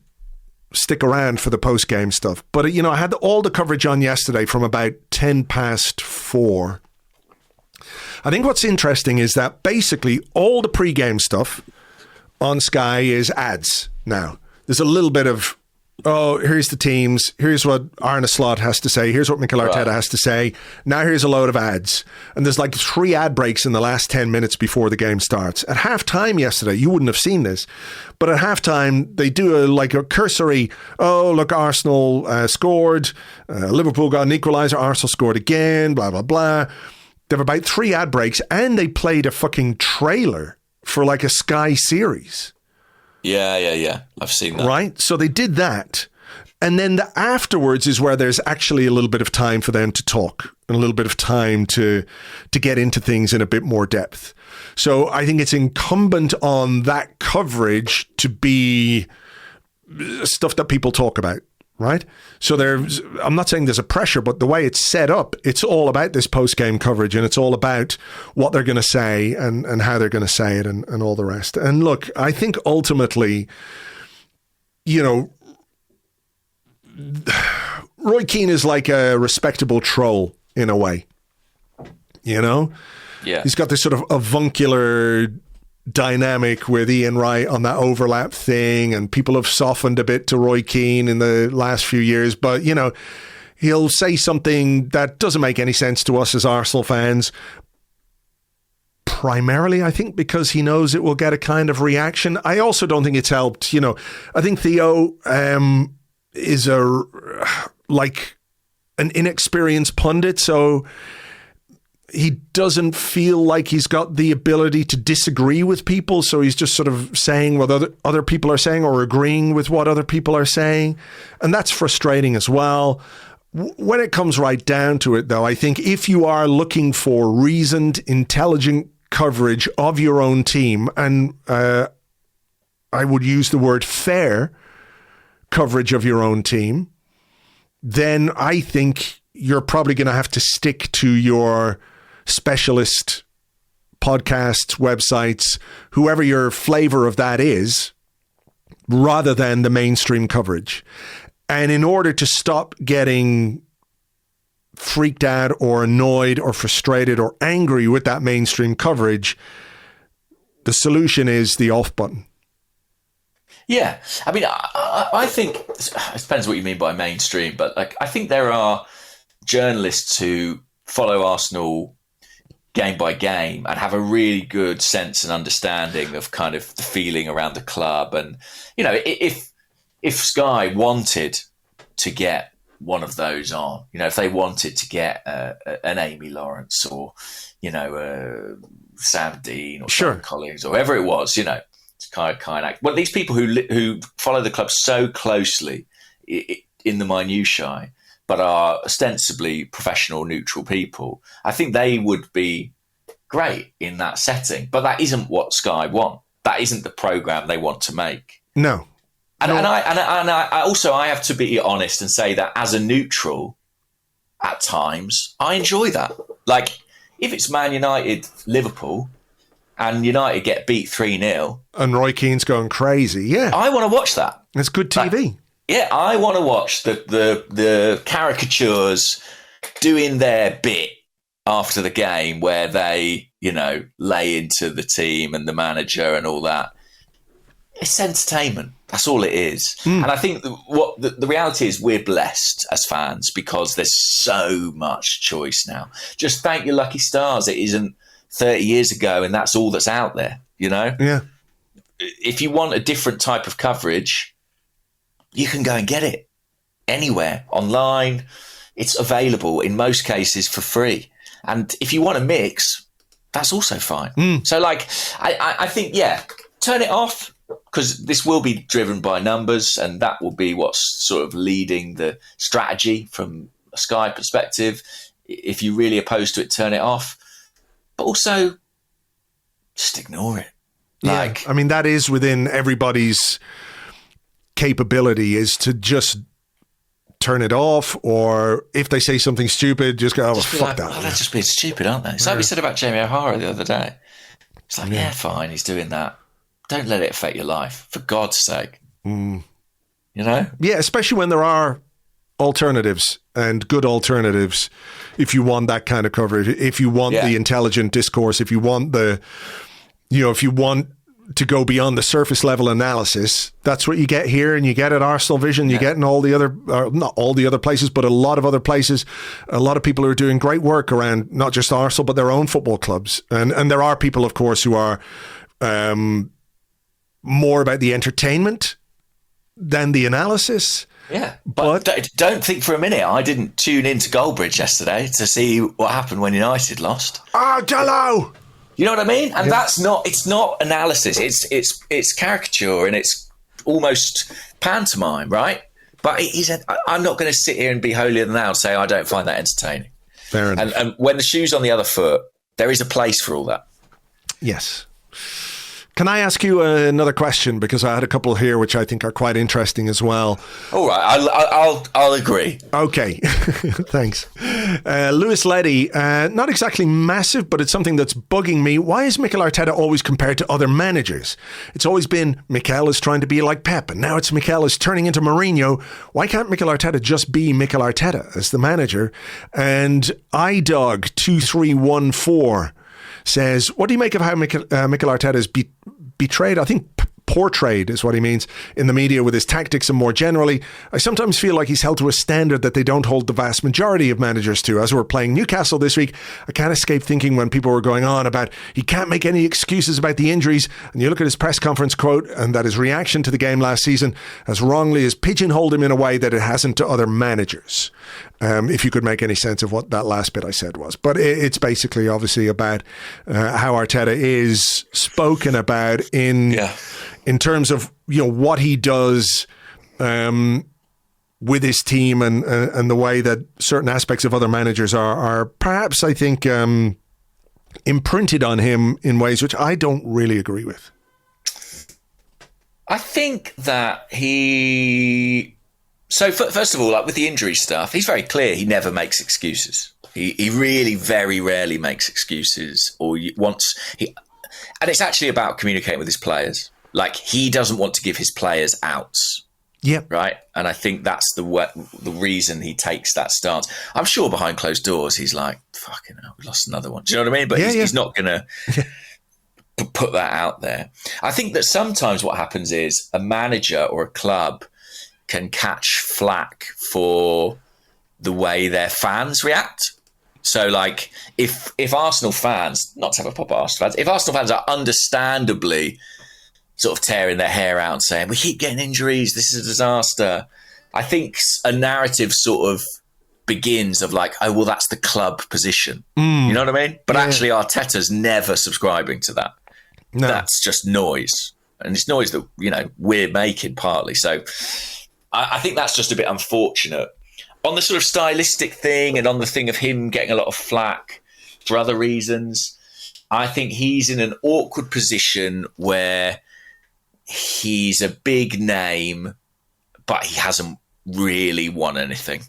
stick around for the post-game stuff. But, I had all the coverage on yesterday from about 4:10. I think what's interesting is that basically all the pre-game stuff on Sky is ads now. There's a little bit of, here's the teams, here's what Arne Slot has to say, here's what Mikel Arteta has to say, now here's a load of ads. And there's like 3 ad breaks in the last 10 minutes before the game starts. At halftime yesterday, you wouldn't have seen this, but at halftime, they do a cursory, look, Arsenal scored, Liverpool got an equaliser, Arsenal scored again, blah, blah, blah. They have about 3 ad breaks, and they played a fucking trailer for like a Sky series. Yeah. I've seen that. Right? So they did that. And then afterwards is where there's actually a little bit of time for them to talk and a little bit of time to get into things in a bit more depth. So I think it's incumbent on that coverage to be stuff that people talk about. Right? So I'm not saying there's a pressure, but the way it's set up, it's all about this post-game coverage, and it's all about what they're going to say and how they're going to say it and all the rest. And look, I think ultimately, Roy Keane is like a respectable troll in a way, Yeah. He's got this sort of avuncular dynamic with Ian Wright on that overlap thing, and people have softened a bit to Roy Keane in the last few years, but he'll say something that doesn't make any sense to us as Arsenal fans, primarily I think because he knows it will get a kind of reaction. I also don't think it's helped. I think Theo is an inexperienced pundit, so he doesn't feel like he's got the ability to disagree with people. So he's just sort of saying what other people are saying or agreeing with what other people are saying. And that's frustrating as well. When it comes right down to it, though, I think if you are looking for reasoned, intelligent coverage of your own team, and I would use the word fair coverage of your own team, then I think you're probably going to have to stick to your specialist podcasts, websites, whoever your flavor of that is, rather than the mainstream coverage. And in order to stop getting freaked out or annoyed or frustrated or angry with that mainstream coverage, the solution is the off button. Yeah. I mean, I think it depends what you mean by mainstream, but I think there are journalists who follow Arsenal game by game and have a really good sense and understanding of kind of the feeling around the club. And, if Sky wanted to get one of those on, if they wanted to get an Amy Lawrence or, Sam Dean or Sean Collins or whoever it was, it's kind of well, these people who follow the club so closely in the minutiae, but are ostensibly professional, neutral people, I think they would be great in that setting. But that isn't what Sky want. That isn't the program they want to make. No. And I also have to be honest and say that as a neutral, at times, I enjoy that. Like, if it's Man United, Liverpool, and United get beat 3-0. And Roy Keane's going crazy, yeah. I want to watch that. It's good TV. I want to watch the caricatures doing their bit after the game where they, lay into the team and the manager and all that. It's entertainment. That's all it is. And I think what the reality is, we're blessed as fans because there's so much choice now. Just thank your lucky stars. It isn't 30 years ago and that's all that's out there, Yeah. If you want a different type of coverage, you can go and get it anywhere online. It's available in most cases for free. And if you want a mix, that's also fine. So I think, turn it off. because this will be driven by numbers, and that will be what's sort of leading the strategy from a Sky perspective. If you're really opposed to it, turn it off. But also, just ignore it. Like, I mean, that is within everybody's capability, is to just turn it off, or if they say something stupid, just go, fuck that. Oh, they're just being stupid, aren't they? It's like we said about Jamie O'Hara the other day. It's like, yeah, fine, he's doing that. Don't let it affect your life, for God's sake. You know? Yeah, especially when there are alternatives, and good alternatives, if you want that kind of coverage, if you want the intelligent discourse, if you want if you want to go beyond the surface level analysis, that's what you get here, and you get at Arsenal Vision, you get in all the other, not all the other places, but a lot of other places. A lot of people are doing great work around not just Arsenal, but their own football clubs. And there are people, of course, who are more about the entertainment than the analysis. Yeah, but don't think for a minute I didn't tune into Goldbridge yesterday to see what happened when United lost. Oh, Jello! You know what I mean? And it's not analysis. It's caricature, and it's almost pantomime, right? But I'm not going to sit here and be holier than thou and say I don't find that entertaining. Fair enough. And when the shoe's on the other foot, there is a place for all that. Yes. Can I ask you another question? Because I had a couple here which I think are quite interesting as well. All right, I'll agree. Okay, thanks. Lewis-Skelly, not exactly massive, but it's something that's bugging me. Why is Mikel Arteta always compared to other managers? It's always been Mikel is trying to be like Pep, and now it's Mikel is turning into Mourinho. Why can't Mikel Arteta just be Mikel Arteta as the manager? And iDog2314 says, what do you make of how Mikel Arteta is betrayed? I think portrayed is what he means in the media with his tactics, and more generally, I sometimes feel like he's held to a standard that they don't hold the vast majority of managers to. As we're playing Newcastle this week, I can't escape thinking when people were going on about he can't make any excuses about the injuries, and you look at his press conference quote and that his reaction to the game last season has wrongly as pigeonholed him in a way that it hasn't to other managers. If you could make any sense of what that last bit I said was. But it's basically obviously about how Arteta is spoken about in terms of what he does with his team, and the way that certain aspects of other managers are perhaps, I think, imprinted on him in ways which I don't really agree with. I think that So first of all, like with the injury stuff, he's very clear. He never makes excuses. He really very rarely makes excuses, and it's actually about communicating with his players. Like, he doesn't want to give his players outs. Yeah. Right. And I think that's the reason he takes that stance. I'm sure behind closed doors, he's like, fucking hell, we lost another one. Do you know what I mean? But he's not going to put that out there. I think that sometimes what happens is a manager or a club can catch flack for the way their fans react. So, like, if Arsenal fans, not to have a pop at Arsenal fans, if Arsenal fans are understandably sort of tearing their hair out and saying, we keep getting injuries, this is a disaster, I think a narrative sort of begins of like, oh, well, that's the club position. You know what I mean? But actually, Arteta's never subscribing to that. No. That's just noise. And it's noise that, we're making partly. So I think that's just a bit unfortunate. On the sort of stylistic thing, and on the thing of him getting a lot of flack for other reasons, I think he's in an awkward position where he's a big name, but he hasn't really won anything.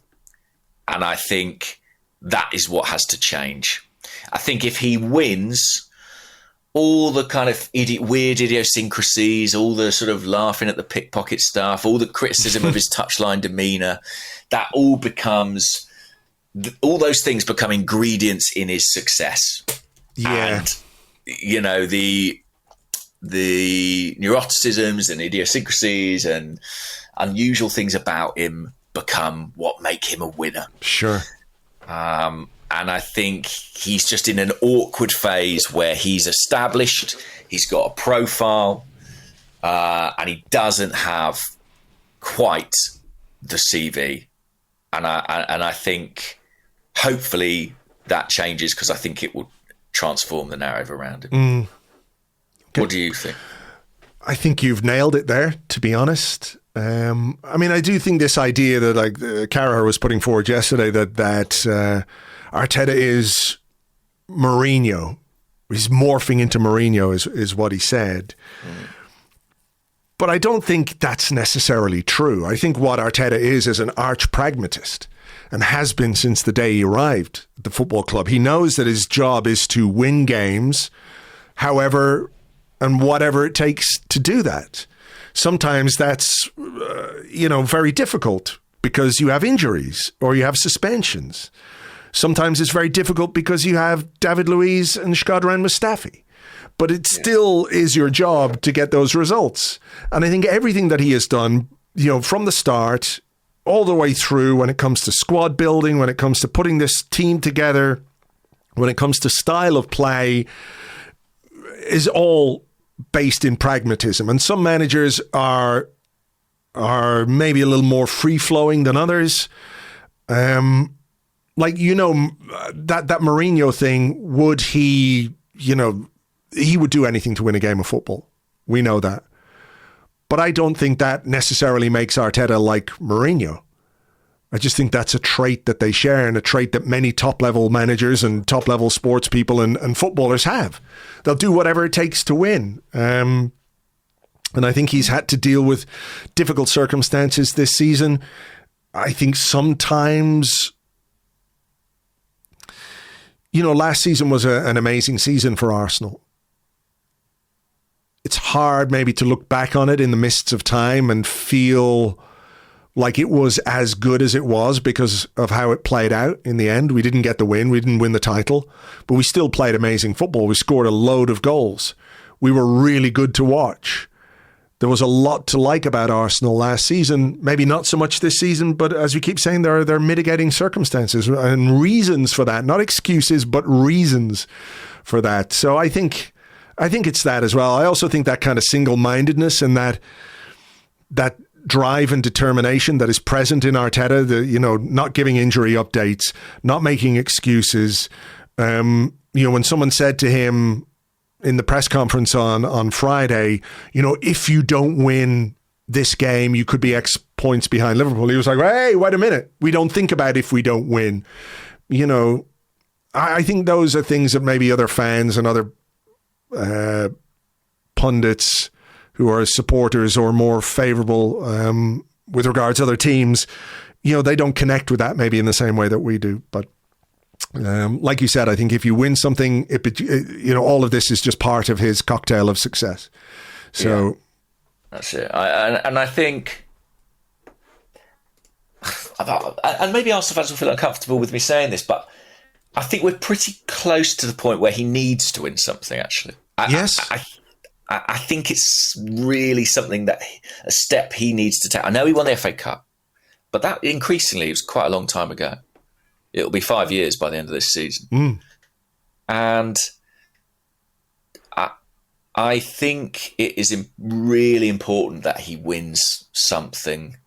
And I think that is what has to change. I think if he wins, all the kind of weird idiosyncrasies, all the sort of laughing at the pickpocket stuff, all the criticism of his touchline demeanour, that all becomes, all those things become ingredients in his success. Yeah. And, the neuroticisms and idiosyncrasies and unusual things about him become what make him a winner. Sure. And I think he's just in an awkward phase where he's established, he's got a profile, and he doesn't have quite the CV. And I think hopefully that changes, because I think it will transform the narrative around him. Okay. What do you think? I think you've nailed it there, to be honest. I mean, I do think this idea that like Cara was putting forward yesterday that Arteta is Mourinho. He's morphing into Mourinho is what he said. But I don't think that's necessarily true. I think what Arteta is an arch pragmatist and has been since the day he arrived at the football club. He knows that his job is to win games, however and whatever it takes to do that. Sometimes that's, very difficult because you have injuries or you have suspensions. Sometimes it's very difficult because you have David Luiz and Shkodran Mustafi. But it still is your job to get those results. And I think everything that he has done, from the start all the way through, when it comes to squad building, when it comes to putting this team together, when it comes to style of play, is all based in pragmatism. And some managers are maybe a little more free-flowing than others. That Mourinho thing, would he, he would do anything to win a game of football. We know that. But I don't think that necessarily makes Arteta like Mourinho. I just think that's a trait that they share and a trait that many top-level managers and top-level sports people and footballers have. They'll do whatever it takes to win. And I think he's had to deal with difficult circumstances this season. I think sometimes, last season was an amazing season for Arsenal. It's hard maybe to look back on it in the mists of time and feel like it was as good as it was because of how it played out in the end. We didn't get the win. We didn't win the title, but we still played amazing football. We scored a load of goals. We were really good to watch. There was a lot to like about Arsenal last season. Maybe not so much this season, but as we keep saying, there are mitigating circumstances and reasons for that. Not excuses, but reasons for that. So I think it's that as well. I also think that kind of single-mindedness and that drive and determination that is present in Arteta, not giving injury updates, not making excuses. When someone said to him in the press conference on Friday, if you don't win this game, you could be X points behind Liverpool. He was like, hey, wait a minute. We don't think about if we don't win. I think those are things that maybe other fans and other pundits who are supporters or more favourable with regards to other teams, they don't connect with that maybe in the same way that we do. But like you said, I think if you win something, all of this is just part of his cocktail of success. So that's it. I think, and maybe Arsenal fans will feel uncomfortable with me saying this, but I think we're pretty close to the point where he needs to win something, actually. Yes. I think it's really something a step he needs to take. I know he won the FA Cup, but that increasingly was quite a long time ago. It'll be 5 years by the end of this season. And I think it is really important that he wins something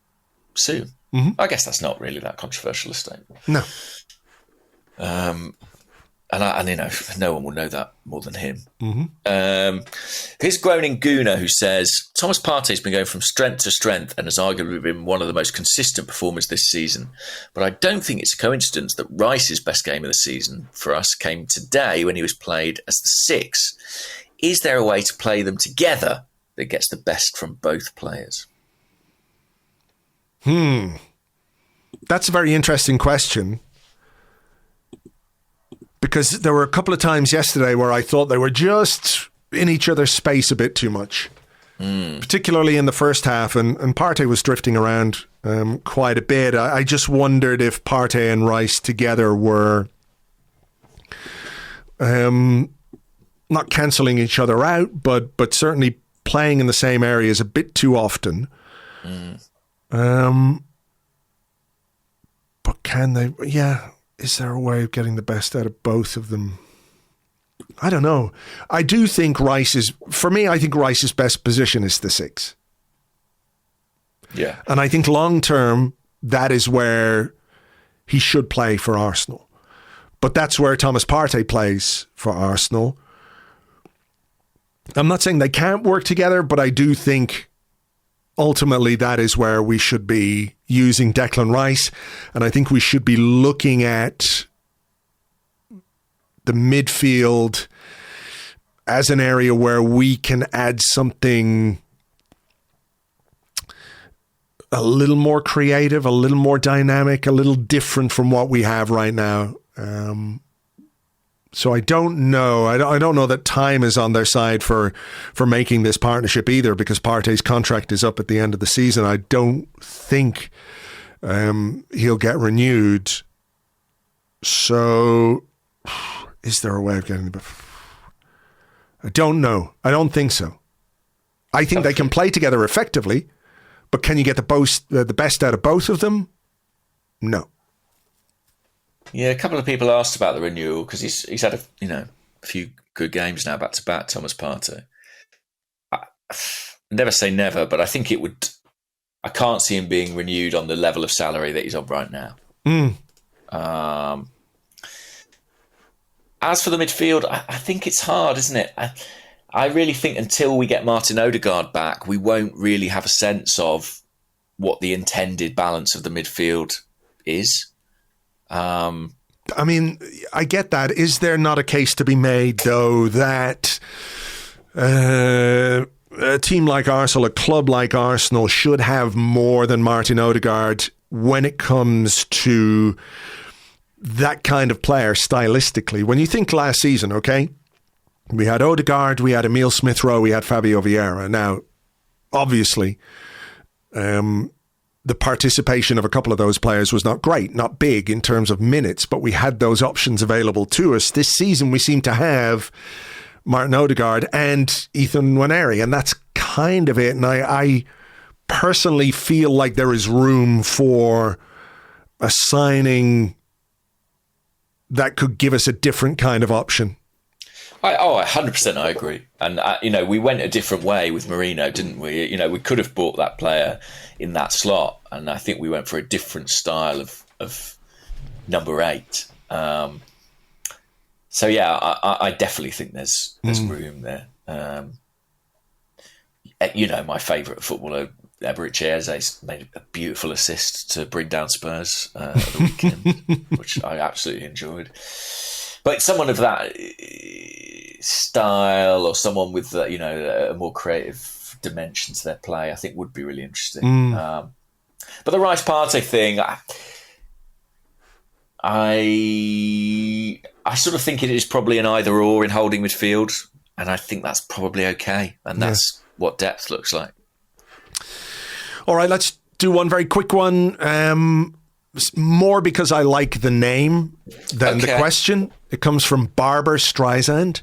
soon. Mm-hmm. I guess that's not really that controversial a statement. No. And no one will know that more than him. Mm-hmm. Here's Groaning Gooner, who says, Thomas Partey's been going from strength to strength and has arguably been one of the most consistent performers this season. But I don't think it's a coincidence that Rice's best game of the season for us came today when he was played as the 6. Is there a way to play them together that gets the best from both players? That's a very interesting question. Because there were a couple of times yesterday where I thought they were just in each other's space a bit too much, particularly in the first half. And Partey was drifting around quite a bit. I just wondered if Partey and Rice together were not cancelling each other out, but certainly playing in the same areas a bit too often. But can they? Yeah. Is there a way of getting the best out of both of them? I don't know. I do think Rice's best position is the 6. Yeah. And I think long term, that is where he should play for Arsenal. But that's where Thomas Partey plays for Arsenal. I'm not saying they can't work together, but I do think ultimately that is where we should be using Declan Rice. And I think we should be looking at the midfield as an area where we can add something a little more creative, a little more dynamic, a little different from what we have right now. So I don't know. I don't know that time is on their side for making this partnership either, because Partey's contract is up at the end of the season. I don't think he'll get renewed. So is there a way of getting... I don't know. I don't think so. I think they can play together effectively, but can you get the best out of both of them? No. Yeah, a couple of people asked about the renewal because he's had a few good games now back to back. Thomas Partey. Never say never, but I think it would. I can't see him being renewed on the level of salary that he's on right now. As for the midfield, I think it's hard, isn't it? I really think until we get Martin Odegaard back, we won't really have a sense of what the intended balance of the midfield is. I mean, I get that. Is there not a case to be made, though, that a team like Arsenal, a club like Arsenal, should have more than Martin Odegaard when it comes to that kind of player stylistically? When you think last season, okay, we had Odegaard, we had Emile Smith-Rowe, we had Fabio Vieira. Now, obviously, the participation of a couple of those players was not great, not big in terms of minutes, but we had those options available to us. This season, we seem to have Martin Odegaard and Ethan Nwaneri, and that's kind of it. And I personally feel like there is room for a signing that could give us a different kind of option. 100% I agree. And, we went a different way with Merino, didn't we? We could have bought that player in that slot. And I think we went for a different style of number 8. So, yeah, I definitely think there's room there. My favourite footballer, Eberechi Eze, made a beautiful assist to bring down Spurs at the weekend, which I absolutely enjoyed. But someone of that style, or someone with a more creative dimension to their play, I think would be really interesting. But the Rice Partey thing, I sort of think it is probably an either or in holding midfield, and I think that's probably okay, and that's what depth looks like. All right, let's do one very quick one. More because I like the name than the question. It comes from Barbara Streisand.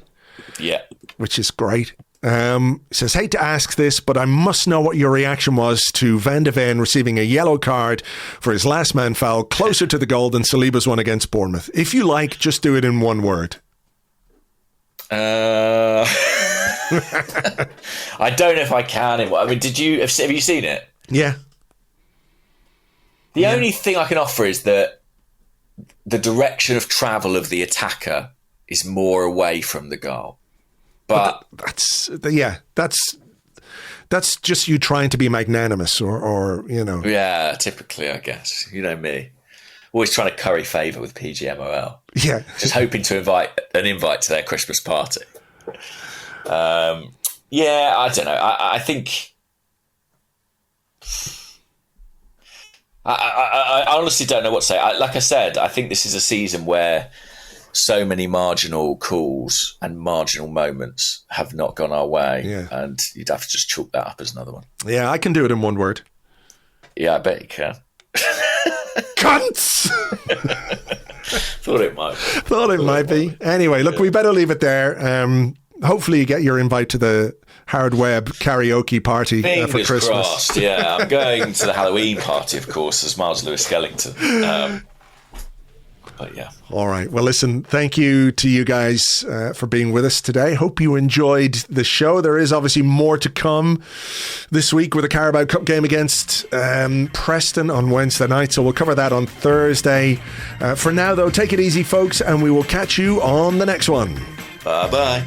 Yeah. Which is great. He says, hate to ask this, but I must know what your reaction was to Van de Ven receiving a yellow card for his last man foul closer to the goal than Saliba's one against Bournemouth. If you like, just do it in one word. I don't know if I can. I mean, have you seen it? Yeah. The only thing I can offer is that the direction of travel of the attacker is more away from the goal. But that's just you trying to be magnanimous or. Yeah, typically, I guess. You know me. Always trying to curry favour with PGMOL. Yeah. Just hoping to invite to their Christmas party. I don't know. I think... I honestly don't know what to say. Like I said, I think this is a season where so many marginal calls and marginal moments have not gone our way, and you'd have to just chalk that up as another one. Yeah, I can do it in one word. Yeah, I bet you can. Cunts! Thought it might be. Anyway, look, we better leave it there. Hopefully you get your invite to the Howard Webb karaoke party for Christmas. Crossed, yeah. I'm going to the Halloween party, of course, as Miles Lewis-Skellington. But yeah. All right. Well, listen, thank you to you guys for being with us today. Hope you enjoyed the show. There is obviously more to come this week with a Carabao Cup game against Preston on Wednesday night. So we'll cover that on Thursday. For now, though, take it easy, folks, and we will catch you on the next one. Bye-bye.